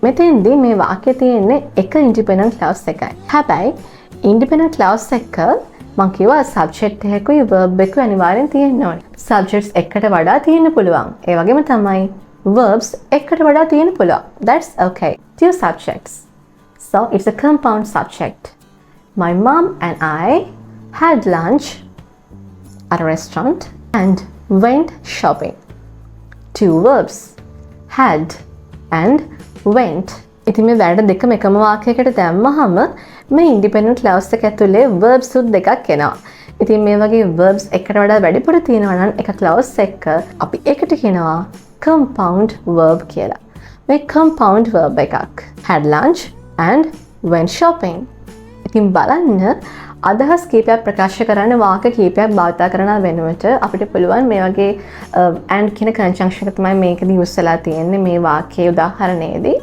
මෙතෙන්දී මේ වාක්‍යයේ තියෙන්නේ එක independent clause එකයි. හැබැයි independent clause එක මම කිව්වා subject එකකුයි verb එකකුයි අනිවාර්යෙන් තියෙන්න ඕනේ. subjects එකට වඩා තියෙන්න පුළුවන්. ඒ වගේම තමයි verbs එකට වඩා තියෙන්න පුළුවන්. That's okay. Two subjects. So it's a compound subject. My mom and I had lunch at a restaurant and went shopping. Two verbs. Had and went. ඉතින් මේ වැඩ දෙකම එකම වාක්‍යයකට දැම්මහම මේ independent clause එක ඇතුලේ verbs උත් දෙකක් එනවා. ඉතින් මේ වගේ verbs එකට වඩා වැඩිපුර තියෙනවා නම් එක clause එක අපි ඒකට කියනවා compound verb කියලා. මේ compound verb එකක්. had lunch and went shopping. ඉතින් බලන්න අදහස් කීපයක් ප්‍රකාශ කරන්න වාක්‍ය කීපයක් භාවිත කරන වෙනුවට අපිට පුළුවන් මේ වගේ and කියන conjunction එක තමයි මේකදී use වෙලා තියෙන්නේ මේ වාක්‍යයේ උදාහරණයේදී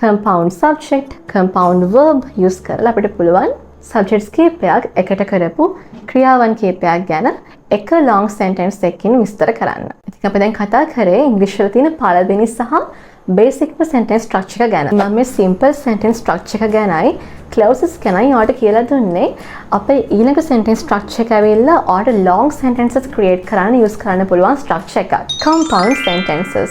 compound subject compound verb use කරලා අපිට පුළුවන් subjects කීපයක් එකට කරපු ක්‍රියාවන් කීපයක් ගැන එක long sentence එකකින් විස්තර කරන්න. ඉතින් අපි දැන් කතා කරේ ඉංග්‍රීසි වල තියෙන පළවෙනි සහ බේසික්ම sentence structure එක ගැන. මම මේ simple sentence structure එක ගැනයි clauses ගැනයි ඔයාලට කියලා දුන්නේ. අපේ ඊළඟ sentence structure එක ඇවිල්ලා ඔයාලට long sentences create කරන්න use කරන්න පුළුවන් structure එකක්. compound sentences.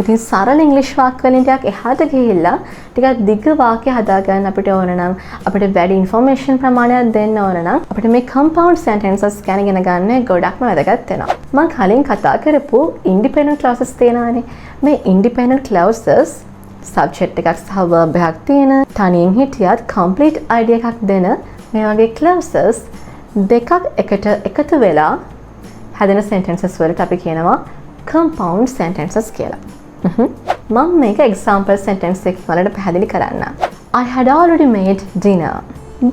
ඉතින් සරල ඉංග්‍රීසි වාක්‍ය වලින් ටිකක් එහාට ගිහිල්ලා ටිකක් දිග වාක්‍ය හදාගන්න අපිට ඕන නම් අපිට වැඩි information ප්‍රමාණයක් දෙන්න ඕන නම් අපිට මේ compound sentences ගැන ඉගෙන ගන්න ගොඩක්ම වැදගත් වෙනවා. මම කලින් කතා කරපු independent clauses තියෙනවානේ. මේ independent clauses subject එකක් සහ verb එකක් තියෙන තනියෙන් හිටියත් complete idea එකක් දෙන මේ වගේ clauses දෙකක් එකට එකතු වෙලා හැදෙන sentences වලට අපි කියනවා compound sentences කියලා. මම මේක example sentence එකකින් වලට පැහැදිලි කරන්න. I had already made dinner,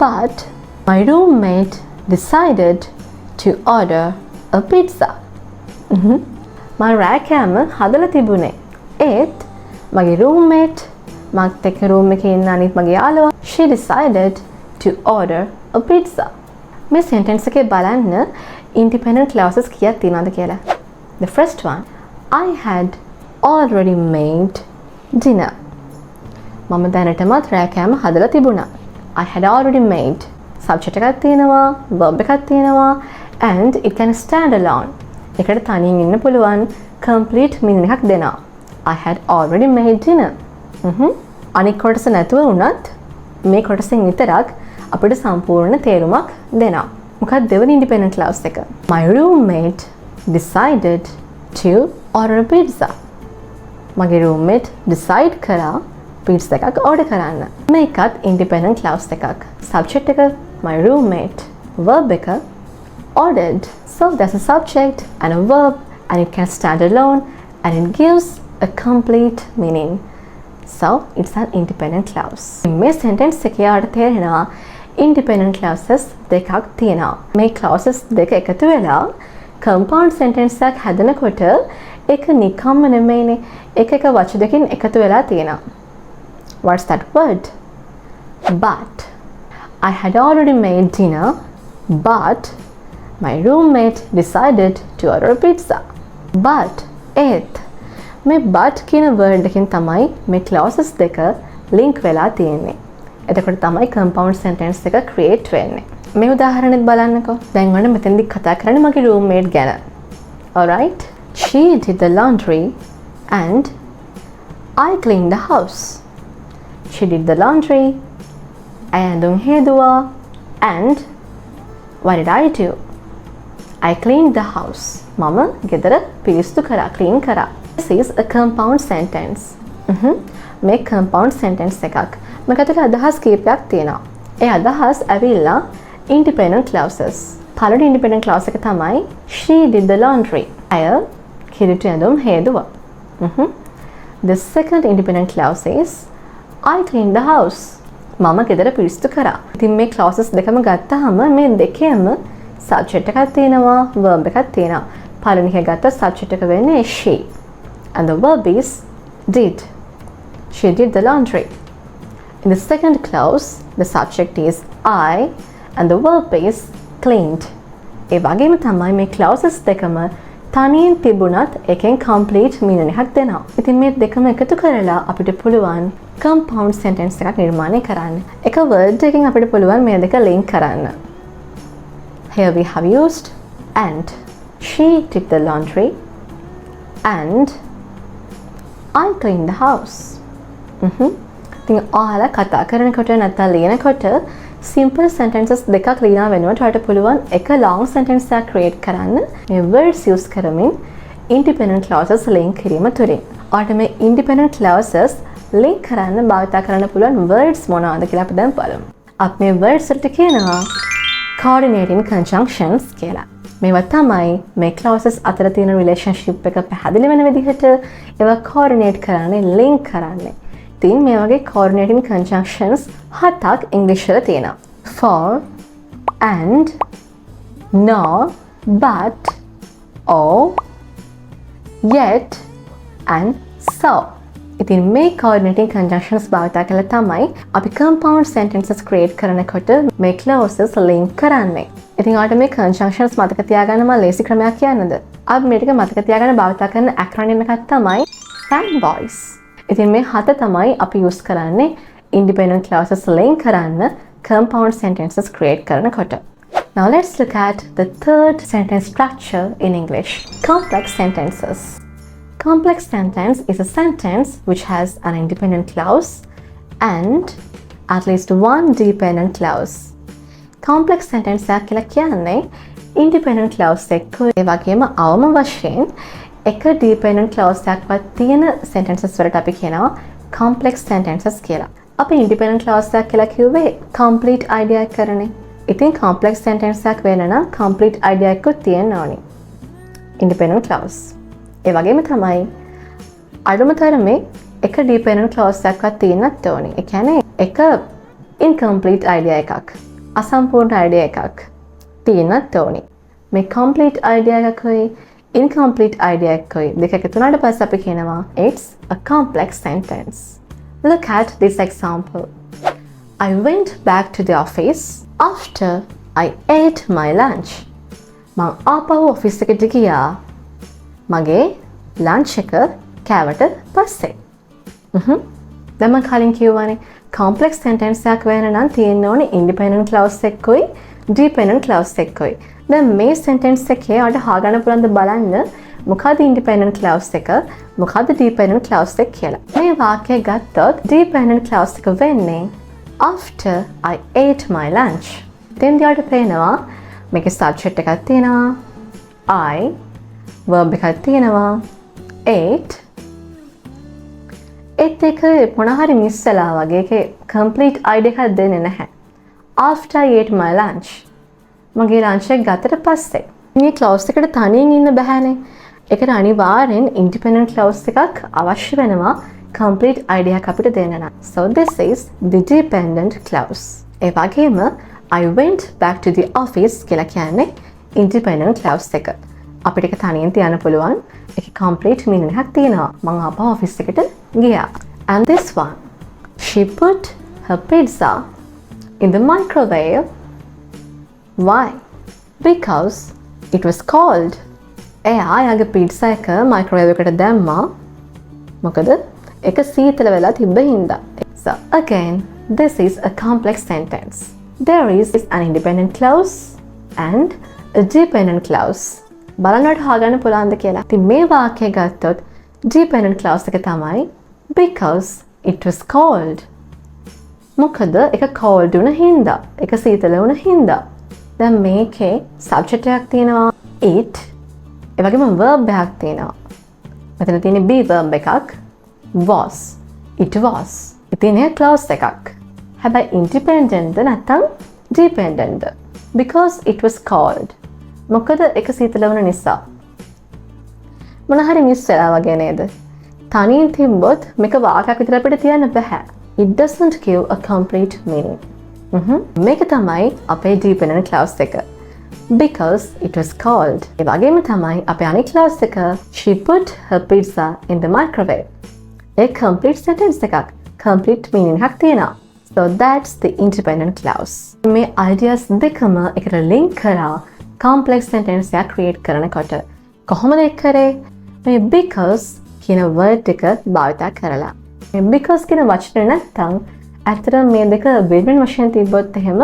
but my roommate decided to order a pizza. මම රෑකෑම හදලා තිබුණේ. ඒත් මගේ roommate මත් එක්ක room එකේ ඉන්න අනිත් මගේ යාළුවා she decided to order a pizza. මේ sentence එකේ බලන්න independent clauses කීයක් තියෙනවද කියලා. The first one, I had already made dinner. මම දැනටමත් රෑකෑම හදලා තිබුණා. I had already made. Subject එකක් තියෙනවා, verb එකක් තියෙනවා, and it can stand alone. එකට තනියෙන් ඉන්න පුළුවන් complete meaning එකක් දෙනවා. I had already made dinner. අනික් කොටස නැතුව වුණත් මේ කොටසෙන් විතරක් අපිට සම්පූර්ණ තේරුමක් දෙනවා. මොකක්ද දෙවෙනි independent clause එක? My roommate decided to order a pizza. මගේ roommate decide කරා pizza එකක් order කරන්න. මේකත් independent clause එකක්. Subject එක my roommate, verb එක ordered. So there's a subject and a verb and it can stand alone and it gives a complete meaning. So it's an independent clause. මේ sentence එකේ අර්ථය තේරෙනවා independent clauses දෙකක් තියෙනවා. මේ clauses දෙක එකතු වෙලා compound sentence එකක් හදනකොට ඒක නිකම්ම නෙමෙයිනේ. එක වචනකින් එකතු වෙලා තියෙනවා. What's that word? But. I had already made dinner, but my roommate decided to order a pizza. But ඒත් මේ but කියන word එකෙන් තමයි මේ clauses දෙක link වෙලා තියෙන්නේ. එතකොට තමයි compound sentence එක create වෙන්නේ. මේ උදාහරණෙත් බලන්නකෝ. දැන් ඔන්න මෙතනදි කතා කරන්නේ මගේ roommate ගැන. Alright? She did the laundry and I cleaned the house. She did the laundry, ඇඳුම් හේදුවා, and what did I do? I cleaned the house. මම ගෙදර පිරිසිදු කරා, clean කරා. This is a compound sentence. මේ compound sentence එකක්. මේකට අදහස් කීපයක් තියෙනවා. ඒ අදහස් ඇවිල්ලා independent clauses. පළවෙනි independent clause එක තමයි she did the laundry. අය කිරිටි ඇඳුම් හේදුවා. The second independent clause is I cleaned the house. මම ගෙදර පිරිසිදු කරා. ඉතින් මේ clauses දෙකම ගත්තාම මේ දෙකේම subject එකක් තියෙනවා, verb එකක් තියෙනවා. පළවෙනි එක ගත්ත subject එක වෙන්නේ she. And the verb is did. She did the laundry. In the second clause, the subject is I and the verb is cleaned. ඒ වගේම තමයි මේ clauses දෙකම තනියෙන් තිබුණත් එකෙන් complete meaning එකක් දෙනවා. ඉතින් මේ දෙකම එකතු කරලා අපිට පුළුවන් compound sentence එකක් නිර්මාණය කරන්න. එක word එකකින් අපිට පුළුවන් මේ දෙක link කරන්න. Here we have used and. She did the laundry and I cleaned the house. ඉතින් ඔයාලා කතා කරනකොට නැත්නම් ලියනකොට simple sentences දෙකක් ලියන වෙනුවට ඔයාලට පුළුවන් එක long sentence එකක් create කරන්න මේ words use කරමින් independent clauses link කිරීම තුලින්. ඔයාලට මේ independent clauses link කරන්න භාවිත කරන්න පුළුවන් words මොනවාද කියලා අපි දැන් බලමු. අපි මේ words වලට කියනවා coordinating conjunctions කියලා. මේවා තමයි මේ clauses අතර තියෙන relationship එක පැහැදිලි වෙන විදිහට ඒවා coordinate කරන්නේ link කරන්නේ. ඉතින් මේ වගේ coordinating conjunctions හතක් ඉංග්‍රීසි වල තියෙනවා. For, and, nor, but, or, yet, and so. ඉතින් මේ coordinating conjunctions භාවිත කරලා තමයි අපි compound sentences create කරනකොට මේ clauses link කරන්නේ. ඉතින් ඔයාලට මේ conjunctions මතක තියාගන්න මම ලේසි ක්‍රමයක් කියන්නද? අපි මේ ටික මතක තියාගන්න භාවිත කරන acronym එකක් තමයි SANBOYS. ඉතින් මේ 7 තමයි අපි use කරන්නේ independent clauses link කරන්න compound sentences create කරනකොට. Now let's look at the third sentence structure in English. Complex sentences. Complex sentence is a sentence which has an independent clause and at least one dependent clause. Complex sentence එකක් කියලා කියන්නේ independent clause එකක ඒ වගේම අවම වශයෙන් එක dependent clause එකක්වත් තියෙන sentences වලට අපි කියනවා complex sentences කියලා. අපි independent clause එකක් කියලා කිව්වේ complete idea එක කරන්නේ. ඉතින් complex sentence එකක් වෙන්න නම් complete idea එකකුත් තියෙන්න ඕනේ. Independent clause. ඒ වගේම තමයි අඩුම තරමේ එක dependent clause එකක්වත් තියෙන්නත් ඕනේ. ඒ කියන්නේ එක incomplete idea එකක්, අසම්පූර්ණ idea එකක් තියෙන්නත් ඕනේ. මේ complete idea එකකුයි incomplete idea එකකුයි දෙක එකතු වුණාට පස්සේ අපි කියනවා it's a complex sentence. Look at this example. I went back to the office after I ate my lunch. මං ආපහු ඔෆිස් එකට ගියා මගේ ලන්ච් එක කෑවට පස්සේ. දැන් මම කලින් කිව්වනේ complex sentence එකක් වෙන්න නම් තියෙන්න ඕනේ independent clause එකකුයි dependent clause එකකුයි. දැන් මේ sentence එකේ ඔයාලට හොයාගන්න පුළුවන්ද බලන්න මොකද independent clause එක මොකද dependent clause එක කියලා. මේ වාක්‍යය ගත්තොත් dependent clause එක වෙන්නේ after I ate my lunch. දැන් ඔයාලට පේනවා මේකේ subject එකක් තියෙනවා I verb එකක් තියෙනවා ate ඒත් එක මොන හරි මිස් වෙලා වගේ ඒකේ complete idea එකක් දෙන්නේ නැහැ. After I ate my lunch. මගේ lunch එක ගත්තට පස්සේ. මේ clause එකට තනියෙන් ඉන්න බෑනේ. ඒකට අනිවාර්යෙන් independent clause එකක් අවශ්‍ය වෙනවා complete idea එකක් අපිට දෙන්න නම්. So this is the dependent clause. ඒ වගේම I went back to the office කියලා කියන්නේ independent clause එක. අපිට ඒක තනියෙන් තියන්න පුළුවන්. ඒකේ complete meaning එකක් තියෙනවා. මම ආපහු office එකට ගියා. And this one. She put her pizza in the microwave. Why? Because it was cold. එයා යාගේ pizza එක microwave එකට දැම්මා. මොකද ඒක සීතල වෙලා තිබ්බ හින්දා. So again, this is a complex sentence. There is an independent clause and a dependent clause. බලන්නට හොයාගන්න පුළුවන්ද කියලා. ඉතින් මේ වාක්‍යය ගත්තොත් dependent clause එක තමයි because it was cold. මොකද ඒක cold වුණ හින්දා. ඒක සීතල වුණ හින්දා. දැන් මේකේ subject එකක් තියෙනවා it. ඒ වගේම verb එකක් තියෙනවා. මෙතන තියෙන be verb එකක් was. It was. ඉතින් ඒක clause එකක්. හැබැයි independent නැත්නම් dependent. Because it was cold. මොකද ඒක සීතල වුණ නිසා. මොන හරි මිස් වෙලා වගේ නේද? තනියෙන් තිබ්බොත් මේක වාක්‍යයක් විතර අපිට තියන්න බෑ. It doesn't give a complete meaning. මේක තමයි අපේ dependent clause එක. Because it was cold. ඒ වගේම තමයි අපේ අනිත් clause එක she put her pizza in the microwave. A complete sentence එකක්. Complete meaning එකක් තියෙනවා. So that's the independent clause. මේ ideas දෙකම එකට link කරලා complex sentence එකක් create කරනකොට කොහොමද ඒක කරේ? මේ because කියන word එක භාවිත කරලා. මේ because කියන වචනේ නැත්තම් ඇත්තටම මේ දෙක වෙන වශයෙන් තිබ්බොත් එහෙම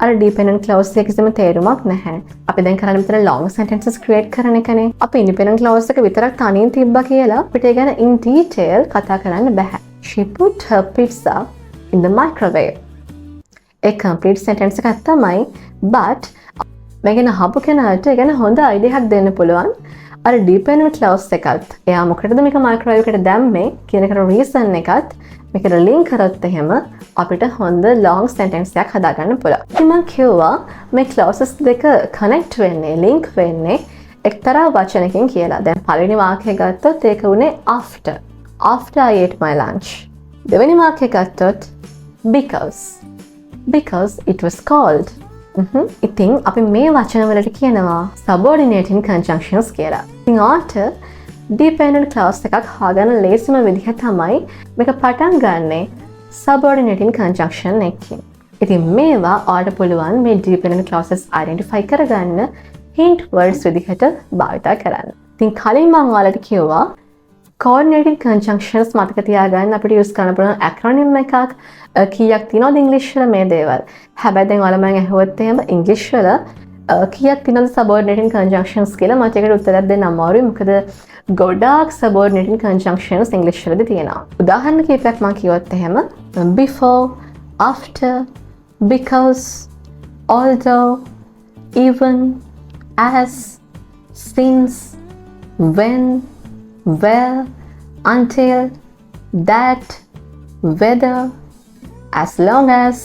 අර dependent clause එකේ කිසිම තේරුමක් නැහැ. අපි දැන් කරන්නේ මෙතන long sentences create කරන එකනේ. අපි independent clause එක විතරක් තනියෙන් තිබ්බා කියලා අපිට ඒ ගැන in detail කතා කරන්න බෑ. She put her pizza in the microwave. A complete sentence එකක් තමයි but මේකන අහපු කෙනාට ඒ ගැන හොඳ idea එකක් දෙන්න පුළුවන්. අර dependent clause එකත් එයා මොකටද මේක microwave එකට දැම්මේ කියන එකට reason එකත් මේකට link කරොත් එහෙම අපිට හොඳ long sentence එකක් හදාගන්න පුළුවන්. ඉතින් මම කිව්වා මේ clauses දෙක connect වෙන්නේ link වෙන්නේ එක්තරා වචනකින් කියලා. දැන් පළවෙනි වාක්‍යය ගත්තොත් ඒක උනේ after. After I ate my lunch. දෙවෙනි වාක්‍යය ගත්තොත් because it was cold. ඉතින් අපි මේ වචන වලට කියනවා subordinating conjunctions කියලා. ඉතින් ආට dependent clause එකක් හොයාගන්න ලේසිම විදිහ තමයි මේක පටන් ගන්නෙ subordinating conjunction එකකින්. ඉතින් මේවා ඔයාලට පුළුවන් මේ dependent clauses identify කරගන්න hint words විදිහට භාවිත කරන්න. ඉතින් කලින් මම ඔයාලට කිව්වා coordinating conjunctions මතක තියාගන්න අපිට use කරන්න පුළුවන් acronym එකක් කීයක් තියෙනවද ඉංග්‍රීසි වල මේ දේවල්. හැබැයි දැන් ඔයාලා මම ඇහුවොත් එහෙම ඉංග්‍රීසි වල කීයක් තියෙනවද subordinating conjunctions කියලා මට ඒකට උත්තරයක් දෙන්න අමාරුයි. මොකද ගොඩාක් subordinating conjunctions ඉංග්‍රීසි වලදී තියෙනවා. උදාහරණ කීපයක් මම කිව්වොත් එහෙම before, after, because, although, even, as, since, when, where, until, that, whether, as long as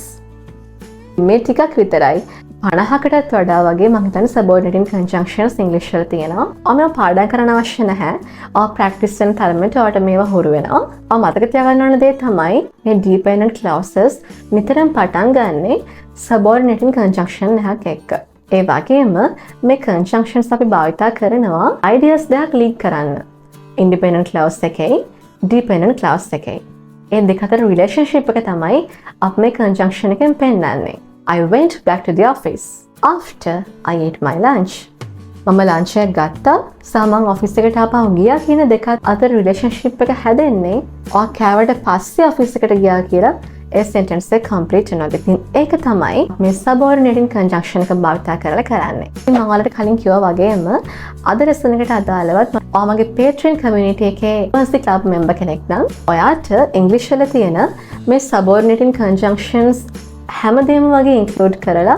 මේ ටිකක් විතරයි 50කටත් වඩා වගේ මම හිතන්නේ subordinating conjunctions ඉංග්‍රීසි වල තියෙනවා. ඔයාලා පාඩම් කරන්න අවශ්‍ය නැහැ. ඔයා practice කරන තරමට ඔයාලට මේවා හුරු වෙනවා. ඔයා මතක තියාගන්න ඕන දේ තමයි මේ dependent clauses නිතරම පටන් ගන්නෙ subordinating conjunction එකක් එක්ක. ඒ වගේම මේ conjunctions අපි භාවිතා කරනවා ideas දෙකක් link කරන්න. independent clause එකයි dependent clause එකයි. ඒ දෙක අතර relationship එක තමයි අපි මේ conjunction එකෙන් පෙන්නන්නේ. I went back to the office after I ate my lunch. මම lunch එක ගත්තා සහ මම office එකට ආපහු ගියා කියන දෙක අතර relationship එක හැදෙන්නේ ඔයා කෑවට පස්සේ office එකට ගියා කියලා ඒ sentence එක complete වෙනවා. ඉතින් ඒක තමයි මේ subordinating conjunction එක භාවිත කරලා කරන්නේ. ඉතින් මම ඔයාලට කලින් කිව්වා වගේම අද lesson එකට අදාළවත් ඔයා මගේ Patreon community එකේ first club member කෙනෙක් නම් ඔයාට English වල තියෙන මේ subordinating conjunctions හැමදේම වගේ include කරලා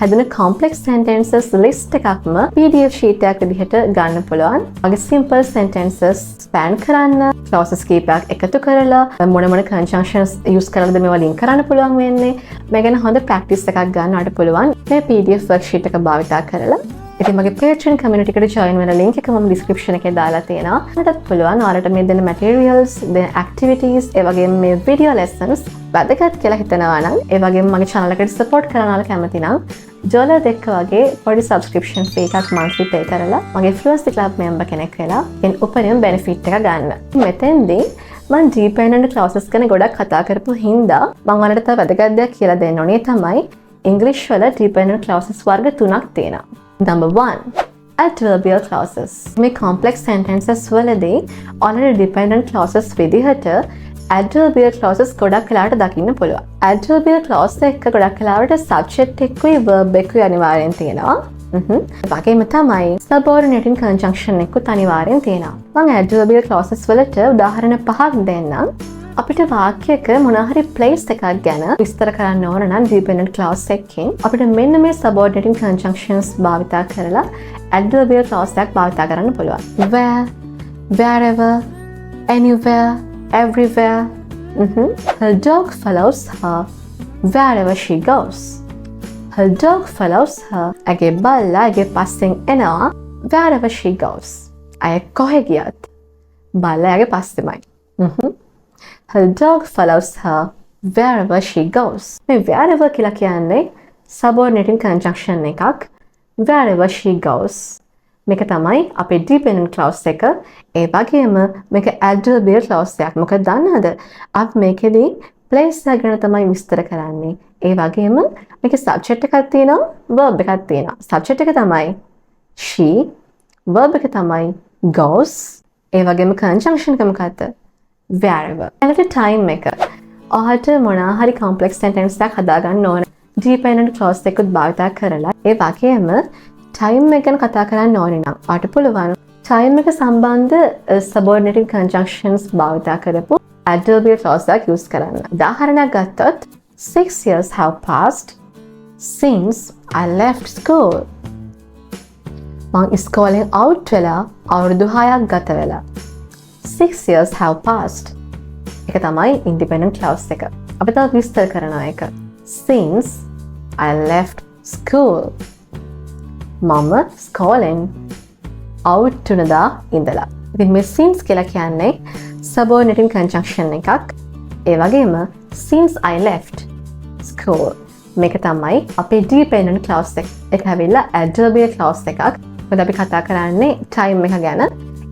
හැදෙන complex sentences list එකක්ම PDF sheet එකක් විදිහට ගන්න පුළුවන්. වගේ simple sentences span කරන්න, clauses කීපයක් එකතු කරලා මොන conjunctions use කරලාද මේවා link කරන්න පුළුවන් වෙන්නේ. මේ ගැන හොඳ practice එකක් ගන්නවට පුළුවන් මේ PDF worksheet එක භාවිතා කරලා. ඉතින් මගේ Patreon community එකට join වෙන link එක මම description එකේ දාලා තියෙනවා. ඔයාලට පුළුවන් ඔයාලට මේ දෙන materials, දෙන activities, ඒ වගේම මේ video lessons වැදගත් කියලා හිතනවා නම්, ඒ වගේම මගේ channel එකට support කරන්න ඔයාලා කැමති නම් ජොලර් දෙක වගේ පොඩි subscription fee එකක් monthly pay කරලා මගේ fluency club member කෙනෙක් වෙලා එන් උපරිම benefit එක ගන්න. මෙතෙන්දී මම dependent clauses ගැන ගොඩක් කතා කරපු හින්දා මම ඔයාලට තව වැදගත් දෙයක් කියලා දෙන්න ඕනේ තමයි English වල dependent clauses වර්ග තුනක් තියෙනවා. Number 1. Adverbial clauses. මේ complex sentences වලදී already dependent clauses විදිහට adverbial clauses ගොඩක් වෙලාවට දකින්න පුළුවන්. adverbial clause එක ගොඩක් වෙලාවට subject එක්කුයි verb එක්කුයි අනිවාර්යෙන් තියෙනවා. වගේම තමයි subordinating conjunction එක්කුත් අනිවාර්යෙන් තියෙනවා. මම adverbial clauses වලට උදාහරණ 5ක් දෙන්නම්. අපිට වාක්‍යයක මොනහරි place එකක් ගැන විස්තර කරන්න ඕන නම් dependent clause එකකින් අපිට මෙන්න මේ subordinating conjunctions භාවිතා කරලා adverbial clause එකක් භාවිතා කරන්න පුළුවන්. Where, wherever, anywhere, everywhere. Her dog follows her wherever she goes. Her dog follows her. ඇගේ බල්ලා ඇගේ පස්සෙන් එනවා wherever she goes. අය කොහෙ ගියත් බල්ලා ඇගේ පස්සෙමයි. Her dog follows her wherever she goes. මේ wherever කියලා කියන්නේ subordinating conjunction එකක්. Wherever she goes. මේක තමයි අපේ dependent clause එක. ඒ වගේම මේක adverbial clause එකක්. මොකද දන්නවද? අපි මේකෙදී place එක ගැන තමයි විස්තර කරන්නේ. ඒ වගේම මේකේ subject එකක් තියෙනවා, verb එකක් තියෙනවා. subject එක තමයි she, verb එක තමයි goes. ඒ වගේම conjunction එක මොකක්ද? Wherever. ඊළඟට time එක. ඔයාලට මොනවා හරි complex sentence එකක් හදාගන්න ඕන. dependent clause එකකුත් භාවිත කරලා ඒ වගේම time එක ගැන කතා කරන්න ඕනේ නම් ඔයාලට පුළුවන් time එක සම්බන්ධ subordinating conjunctions භාවිත කරපු adverbial clause එකක් use කරන්න. උදාහරණයක් ගත්තොත් 6 years have passed since I left school. මම ඉස්කෝලෙන් out වෙලා අවුරුදු 6ක් ගත වෙලා. 6 years have passed. එක තමයි independent clause එක. අපි තව විස්තර කරනවා එක. Since I left school. මම ස්කෝලෙන් out වුණදා ඉඳලා. ඉතින් මේ since කියලා කියන්නේ subordinating conjunction එකක්. ඒ වගේම since I left school. මේක තමයි අපේ dependent clause එක. ඒක හැවිලා adverbial clause එකක්. මොකද අපි කතා කරන්නේ time එක ගැන.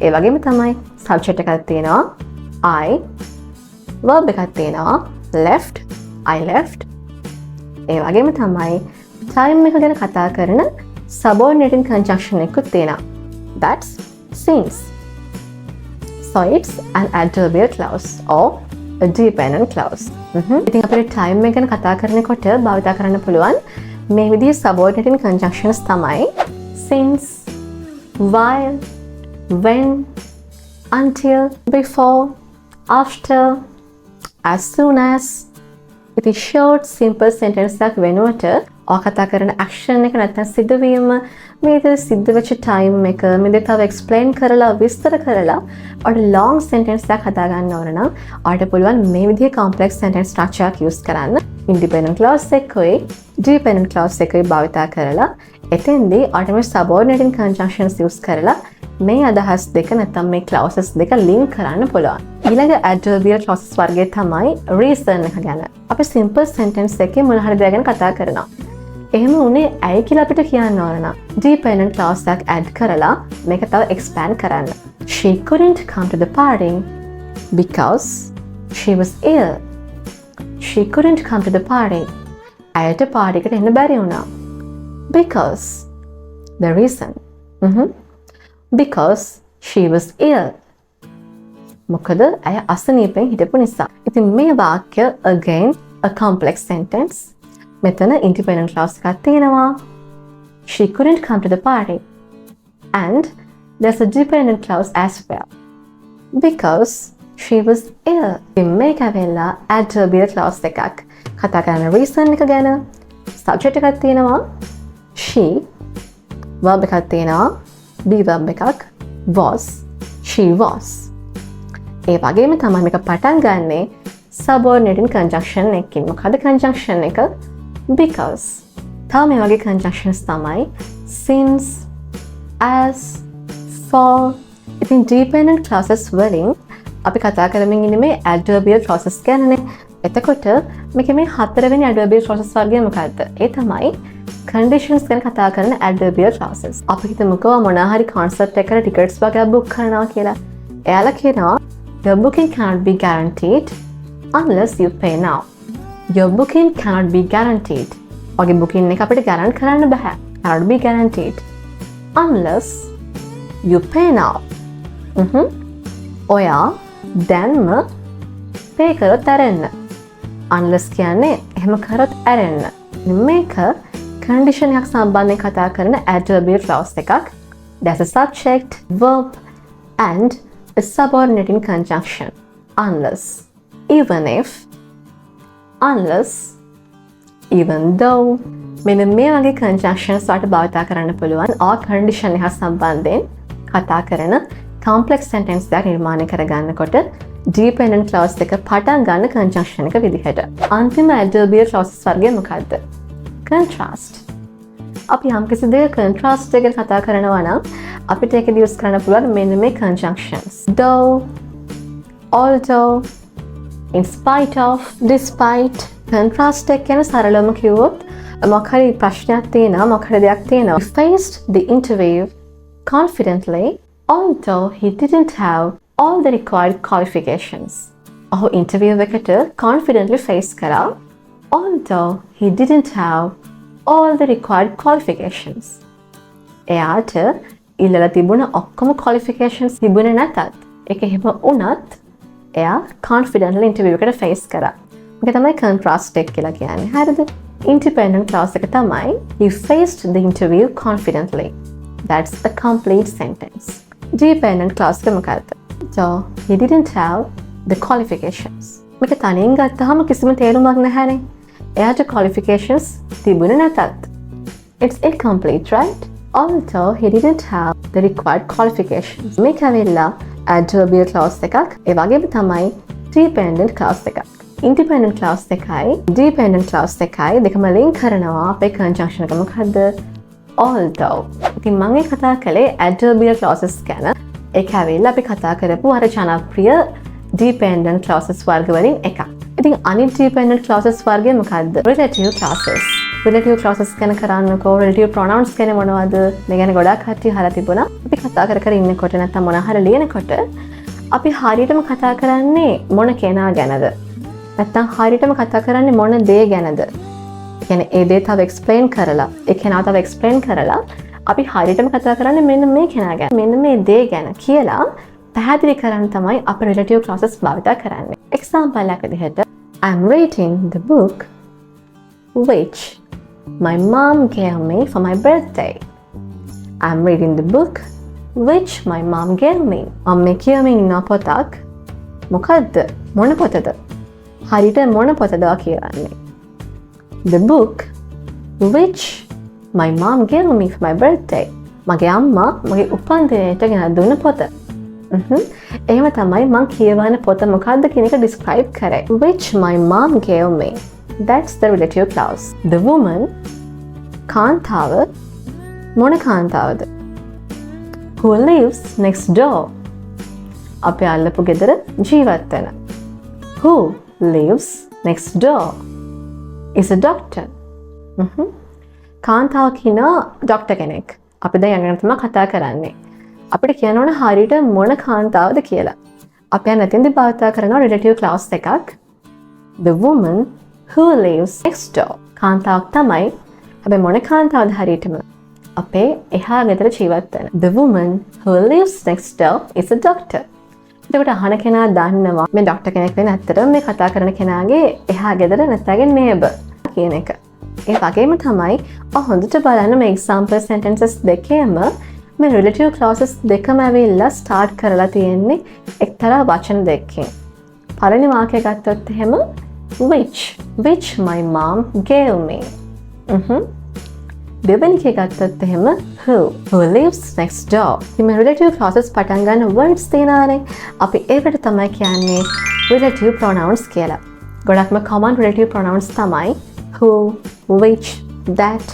ඒ වගේම තමයි subject එකක් තියෙනවා I, verb එකක් තියෙනවා left, I left. ඒ වගේම තමයි time එක ගැන කතා කරන subordinating conjunction එකකුත් තියෙනවා. That's since. So it's an adverbial clause or a dependent clause. ඉතින් අපිට time එක ගැන කතා කරනකොට භාවිත කරන්න පුළුවන් මේ විදිහේ subordinating conjunctions තමයි since, while, when, until, before, after, as soon as. ඉතින් short simple sentence එකක් වෙනුවට ඔය කතා කරන action එක නැත්නම් සිදුවීම මේ විදිහට සිද්ධ වෙච්ච time එක මේ විදිහට තව explain කරලා විස්තර කරලා ඔය long sentence එකක් හදා ගන්න ඕන නම් ඔයාලට පුළුවන් මේ විදිහේ complex sentence structure එක use කරන්න independent clause එකයි dependent clause එකයි භාවිත කරලා එතෙන්දී ඔයාලට මේ subordinating conjunctions use කරලා මේ අදහස් දෙක නැත්නම් මේ clauses දෙක link කරන්න පුළුවන්. ඊළඟ adverbial clauses වර්ගය තමයි reason එක ගැන. අපි simple sentence එකේ මොන හරි දෙයක් ගැන කතා කරනවා. එහෙම උනේ ඇයි කියලා අපිට කියන්න ඕන නම් dependent clause එකක් add කරලා මේක තව expand කරන්න. She couldn't come to the party because she was ill. She couldn't come to the party. ඇයට party එකට එන්න බැරි වුණා. Because the reason. Because she was ill. මොකද ඇය අසනීපෙන් හිටපු නිසා. ඉතින් මේ වාක්‍ය again a complex sentence. මෙතන independent clause එකක් තියෙනවා. She couldn't come to the party. And there's a dependent clause as well. Because she was ill. ඉතින් මේක වෙලා adverbial clause එකක්. කතා කරන reason එක ගැන subject එකක් තියෙනවා. She verb එකක් තියෙනවා. be verb එකක් was. She was. ඒ වගේම තමයි මේක පටන් ගන්නෙ subordinating conjunction එකකින්. මොකද conjunction එක? Because. තව මේ වගේ conjunctions තමයි since, as, for. ඉතින් dependent clauses වලින් අපි කතා කරමින් ඉන්නේ මේ adverbial clauses ගැනනේ. එතකොට මේක මේ හතරවෙනි adverbial clauses වර්ගය මොකක්ද? ඒ තමයි conditions ගැන කතා කරන adverbial clauses. අපි හිතමුකෝ මොනවා හරි concept එකකට tickets වගේ book කරනවා කියලා. එයාලා කියනවා your booking cannot be guaranteed unless you pay now. Your booking cannot be guaranteed. ඔගේ booking එක අපිට guarantee කරන්න බෑ. Cannot be guaranteed unless you pay now. ඔයා දැන්ම pay කරොත් ඇරෙන්න. Unless කියන්නේ එහෙම කරොත් ඇරෙන්න. මේක condition එකක් සම්බන්ධයෙන් කතා කරන adverbial clause එකක්. There's a subject, verb and a subordinating conjunction. Unless, even if, unless, even though. මෙන්න මේ වගේ conjunctions වලට භාවිත කරන්න පුළුවන් or condition එක සම්බන්ධයෙන් කතා කරන complex sentence එකක් නිර්මාණය කරගන්නකොට dependent clause එක පටන් ගන්න conjunction එක විදිහට. අන්තිම adverbial clauses වර්ගය මොකක්ද? Contrast. අපි යම්කිසි දෙයක contrast එක ගැන කතා කරනවා නම් අපිට ඒකදී use කරන්න පුළුවන් මෙන්න මේ conjunctions. Though, although, in spite of, despite. Contrast එක ගැන සරලවම කිව්වොත් මොකක් හරි ප්‍රශ්නයක් තියෙනවා, මොකක් හරි දෙයක් තියෙනවා. He faced the interview confidently although he didn't have all the required qualifications. ඔහු interview එකට confidently face කරා although he didn't have all the required qualifications. එයාට ඉල්ලලා තිබුණ ඔක්කොම qualifications තිබුණේ නැතත් ඒක එහෙම වුණත් එයා confidently interview එකට face කරා. මේක තමයි contrast එක කියලා කියන්නේ. හරිද? Independent clause එක තමයි he faced the interview confidently. That's a complete sentence. Dependent clause එක මොකක්ද? So he didn't have the qualifications. මේක තනියෙන් ගත්තාම කිසිම තේරුමක් නැහැනේ. එයාට qualifications තිබුණේ නැතත්. It's incomplete, right? Although he didn't have the required qualifications. මේක ඇවිල්ලා adverbial clause එකක්. ඒ වගේම තමයි dependent clause එකක්. Independent clause එකයි dependent clause එකයි දෙකම link කරනවා අපේ conjunction එක මොකද්ද? Although. ඉතින් මම කතා කළේ adverbial clauses ගැන. ඒක ඇවිල්ලා අපි කතා කරපු අර ජනප්‍රිය dependent clauses වර්ග වලින් එකක්. ඉතින් අනිත් dependent clauses වර්ගය මොකද්ද? Relative clauses. Relative clauses ගැන කරන්නකෝ relative pronouns ගැන මොනවද? මේ ගැන ගොඩාක් කට්ටිය අහලා තිබුණා. අපි කතා කර ඉන්නකොට නැත්නම් මොන හරි ලියනකොට අපි හරියටම කතා කරන්නේ මොන කෙනා ගැනද? නැත්නම් හරියටම කතා කරන්නේ මොන දේ ගැනද? කියන්නේ ඒ දේ තව explain කරලා, ඒ කෙනා තව explain කරලා අපි හරියටම කතා කරන්නේ මෙන්න මේ කෙනා ගැන, මෙන්න මේ දේ ගැන කියලා පැහැදිලි කරන්න තමයි අපි relative clauses භාවිත කරන්නේ. example එකක් විදිහට I'm reading the book which my mom gave me for my birthday. I'm reading the book which my mom gave me. මම මේ කියමින් ඉන්න පොතක් මොකද්ද? මොන පොතද? හරියට මොන පොතද කියන්නේ? The book which my mom gave me for my birthday. මගේ අම්මා මගේ උපන්දිනයට ගෙන දුන්න පොත. එහෙම තමයි මම කියවන පොත මොකද්ද කියන එක describe කරේ. Which my mom gave me. That's the relative clause. The woman කාන්තාව මොන කාන්තාවද? Who lives next door. අපේ අල්ලපු ගෙදර ජීවත් වෙන. Who lives next door is a doctor. කාන්තාව කියන ඩොක්ටර් කෙනෙක්. අපි දැන් යන තමයි කතා කරන්නේ. අපිට කියන්න ඕන හරියට මොන කාන්තාවද කියලා. අපි යන නැතිඳි භාවිත කරනවා relative clause එකක්. The woman who lives next door. කාන්තාවක් තමයි. හැබැයි මොන කාන්තාවද හරියටම? අපේ එහා ගෙදර ජීවත් වෙන. The woman who lives next door is a doctor. එතකොට අහන කෙනා දන්නවා මේ ඩොක්ටර් කෙනෙක් වෙන ඇත්තටම මේ කතා කරන කෙනාගේ එහා ගෙදර නැත්නම් neighbor කියන එක. ඒ වගේම තමයි හොඳට බලන්න මේ example sentences දෙකේම මේ relative clauses දෙකම ඇවිල්ලා start කරලා තියෙන්නේ එක්තරා වචන දෙකකින්. පළවෙනි වාක්‍යය ගත්තොත් එහෙම which my mom gave me. දෙවෙනි එක ගත්තොත් එහෙම who lives next door. මේ relative clauses පටන් ගන්න words තියෙනවානේ. අපි ඒකට තමයි කියන්නේ relative pronouns කියලා. ගොඩක්ම common relative pronouns තමයි who, which, that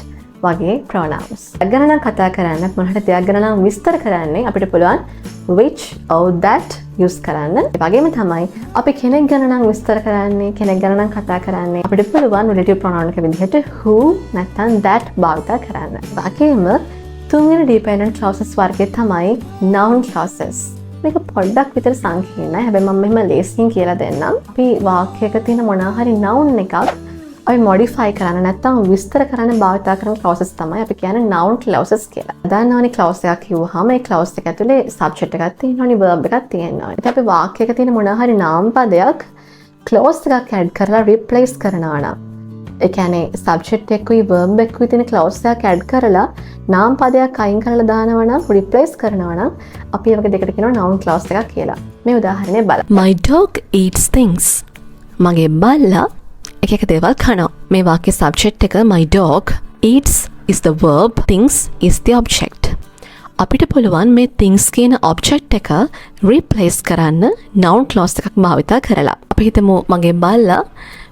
වගේ pronouns. දෙයක් ගැන නම් කතා කරන්න මොනකට දෙයක් ගැන නම් විස්තර කරන්නේ අපිට පුළුවන් which or that use කරන්න. ඒ වගේම තමයි අපි කෙනෙක් ගැන නම් විස්තර කරන්නේ කෙනෙක් ගැන නම් කතා කරන්නේ අපිට පුළුවන් relative pronoun එක විදිහට who නැත්නම් that භාවිත කරන්න. ඒ වගේම තුන්වෙනි dependent clauses වර්ගය තමයි noun clauses. මේක පොඩ්ඩක් විතර සංකීර්ණයි. හැබැයි මම මෙහෙම ලේසියෙන් කියලා දෙන්නම්. අපි වාක්‍යයක තියෙන මොනවා හරි noun එකක් අපි modify කරන්න නැත්නම් විස්තර කරන්න භාවිත කරන clauses තමයි අපි කියන්නේ noun clauses කියලා. දන්නවනේ clause එකක් කිව්වහම ඒ clause එක ඇතුලේ subject එකක් තියෙනවනේ verb එකක් තියෙනවා. ඉතින් අපි වාක්‍යයක තියෙන මොනවා හරි නාම පදයක් clause එකක් add කරලා replace කරනවා නම් ඒ කියන්නේ subject එකකුයි verb එකකුයි තියෙන clause එකක් add කරලා නාම පදයක් අයින් කරලා දානවා නම් replace කරනවා නම් අපි ඒ වගේ දෙකට කියනවා noun clause එකක් කියලා. මේ උදාහරණය බලන්න. My dog eats things. මගේ බල්ලා එක දේවල් කනවා. මේ වාක්‍ය subject එක my dog eats is the verb, things is the object. අපිට පුළුවන් මේ things කියන object එක replace කරන්න noun clause එකක් භාවිත කරලා. අපි හිතමු මගේ බල්ලා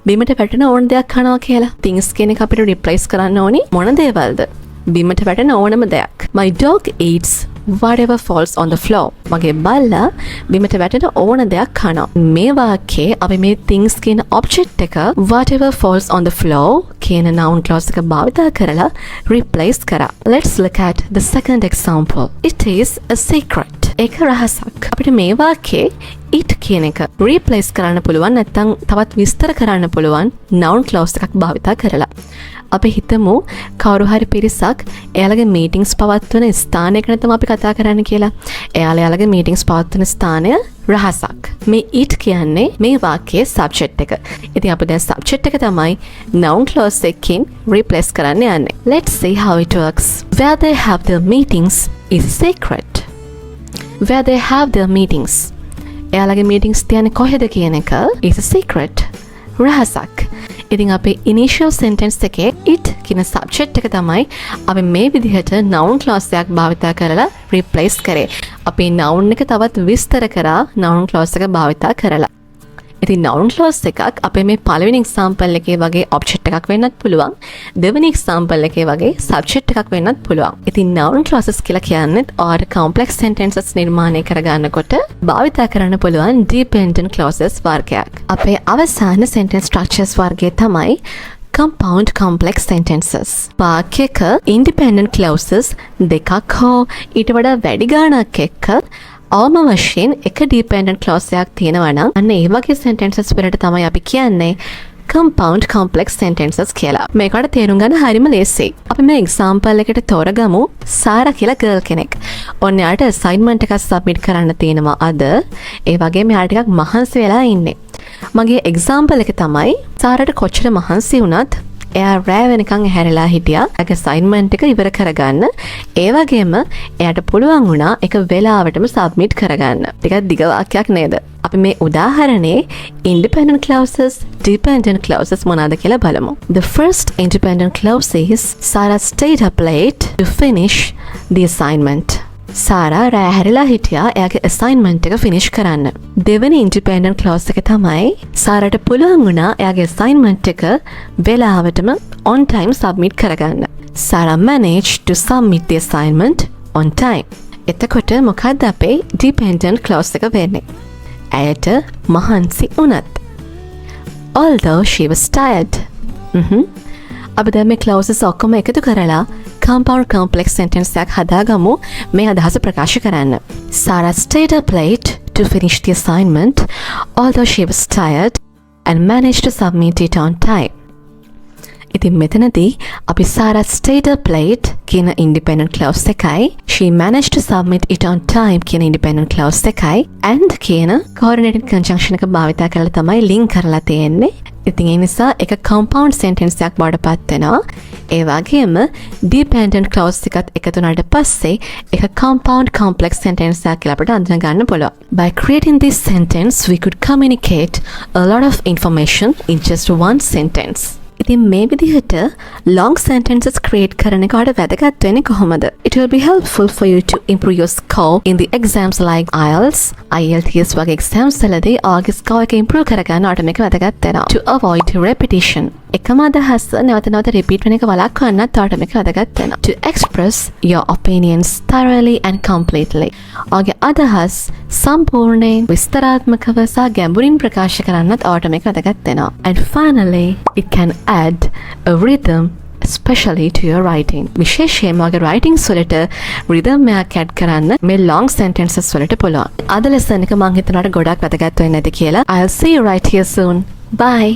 බිමට වැටෙන ඕන දෙයක් කනවා කියලා. things කියන එක අපිට replace කරන්න ඕනි මොන දේවල්ද? බිමට වැටෙන ඕනම දෙයක්. My dog eats whatever falls on the floor. මගේ බල්ලා බිමට වැටෙන ඕන දෙයක් කනවා. මේ වාක්‍යයේ අපි මේ things කියන object එක whatever falls on the floor කියන noun clause එක භාවිත කරලා replace කරා. Let's look at the second example. It is a secret. ඒක රහසක්. අපිට මේ වාක්‍යයේ it කියන එක replace කරන්න පුළුවන් නැත්නම් තවත් විස්තර කරන්න පුළුවන් noun clause එකක් භාවිත කරලා. අපි හිතමු කවුරු හරි පිරිසක් එයාලගේ මීටින්ග්ස් පවත්වන ස්ථානයකට තමයි අපි කතා කරන්න කියලා. එයාලගේ මීටින්ග්ස් පවත්වන ස්ථානය රහසක්. මේ it කියන්නේ මේ වාක්‍යයේ subject එක. ඉතින් අපි දැන් subject එක තමයි noun clause එකකින් replace කරන්න යන්නේ. Let's see how it works. Where they have their meetings is secret. Where they have their meetings. එයාලගේ meetings තියන්නේ කොහෙද කියන එක is a secret. රහසක්. ඉතින් අපේ initial sentence එකේ it කියන subject එක තමයි අපි මේ විදිහට noun clause එකක් භාවිත කරලා replace කරේ. අපි noun එක තවත් විස්තර කරා noun clause එක භාවිත කරලා. ඉතින් noun clause එකක් අපේ මේ පළවෙනි example එකේ වගේ object එකක් වෙන්නත් පුළුවන්. දෙවෙනි example එකේ වගේ subject එකක් වෙන්නත් පුළුවන්. ඉතින් noun clauses කියලා කියන්නේ or complex sentences නිර්මාණය කරගන්නකොට භාවිත කරන්න පුළුවන් dependent clauses වර්ගයක්. අපේ අවසාන sentence structures වර්ගය තමයි compound complex sentences. වාක්‍යයක independent clauses දෙකක් හෝ ඊට වඩා වැඩි ගාණක් එක්ක අවම වශයෙන් එක dependent clause එකක් තියෙනවා නම් අන්න ඒ වගේ sentences වලට තමයි අපි කියන්නේ compound complex sentences කියලා. මේකට තේරුම් ගන්න හරිම ලේසියි. අපි මේ example එකට තෝරගමු සාරා කියලා girl කෙනෙක්. ඔන්න යාට assignment එකක් submit කරන්න තියෙනවා අද. ඒ වගේම යාට ටිකක් මහන්සි වෙලා ඉන්නේ. මගේ example එක තමයි සාරාට කොච්චර මහන්සි වුණත් එයා රෑ වෙනකන් ඇහැරලා හිටියා. එයාගේ assignment එක ඉවර කරගන්න. ඒ වගේම එයාට පුළුවන් වුණා ඒක වෙලාවටම submit කරගන්න. ටිකක් දිග වාක්‍යයක් නේද? අපි මේ උදාහරණේ independent clauses, dependent clauses මොනවාද කියලා බලමු. The first independent clause is Sarah stayed up late to finish the assignment. සාරා රෑ හැරිලා හිටියා එයාගේ assignment එක finish කරන්න. දෙවෙනි independent clause එක තමයි සාරාට පුළුවන් වුණා එයාගේ assignment එක වෙලාවටම on time submit කරගන්න. Sarah managed to submit the assignment on time. එතකොට මොකක්ද අපේ dependent clause එක වෙන්නේ? ඇයට මහන්සි වුණත්. Although she was tired. අපි දැන් මේ clauses ඔක්කොම එකතු කරලා compound complex sentence එකක් හදාගමු මේ අදහස ප්‍රකාශ කරන්න. Sarah stayed up late to finish the assignment although she was tired and managed to submit it on time. ඉතින් මෙතනදී අපි Sarah stayed up late කියන independent clause එකයි she managed to submit it on time කියන independent clause එකයි and කියන coordinated conjunction එක භාවිත කරලා තමයි link කරලා තියෙන්නේ. ඉතින් ඒ නිසා එක compound sentence එකක් බවට පත් වෙනවා. ඒ වගේම dependent clause එකත් එකතු වුණාට පස්සේ එක compound complex sentence එකක් කියලා අපිට අඳුන ගන්න පුළුවන්. By creating this sentence we could communicate a lot of information in just one sentence. ඉතින් මේ විදිහට long sentences create කරන එකට වැදගත් වෙන්නේ කොහොමද? It will be helpful for you to improve your score in the exams like IELTS, IELTS වගේ exams වලදී ඔයාගේ score එක improve කරගන්න ඔයාලට මේක වැදගත් වෙනවා. To avoid repetition. එකම අදහස නැවත නැවත repeat වෙන එක වළක්වන්නත් ඔයාලට මේක වැදගත් වෙනවා. To express your opinions thoroughly and completely. ඔයාගේ අදහස් සම්පූර්ණයෙන් විස්තරාත්මකව සහ ගැඹුරින් ප්‍රකාශ කරන්නත් ඔයාලට මේක වැදගත් වෙනවා. And finally, it can add a rhythm especially to your writing. විශේෂයෙන්ම ඔයාගේ writings වලට rhythm එකක් add කරන්න මේ long sentences වලට පුළුවන්. අද lesson එක මම හිතනවාට ගොඩක් වැදගත් වෙන්නේ නැති කියලා. I'll see you right here soon. Bye.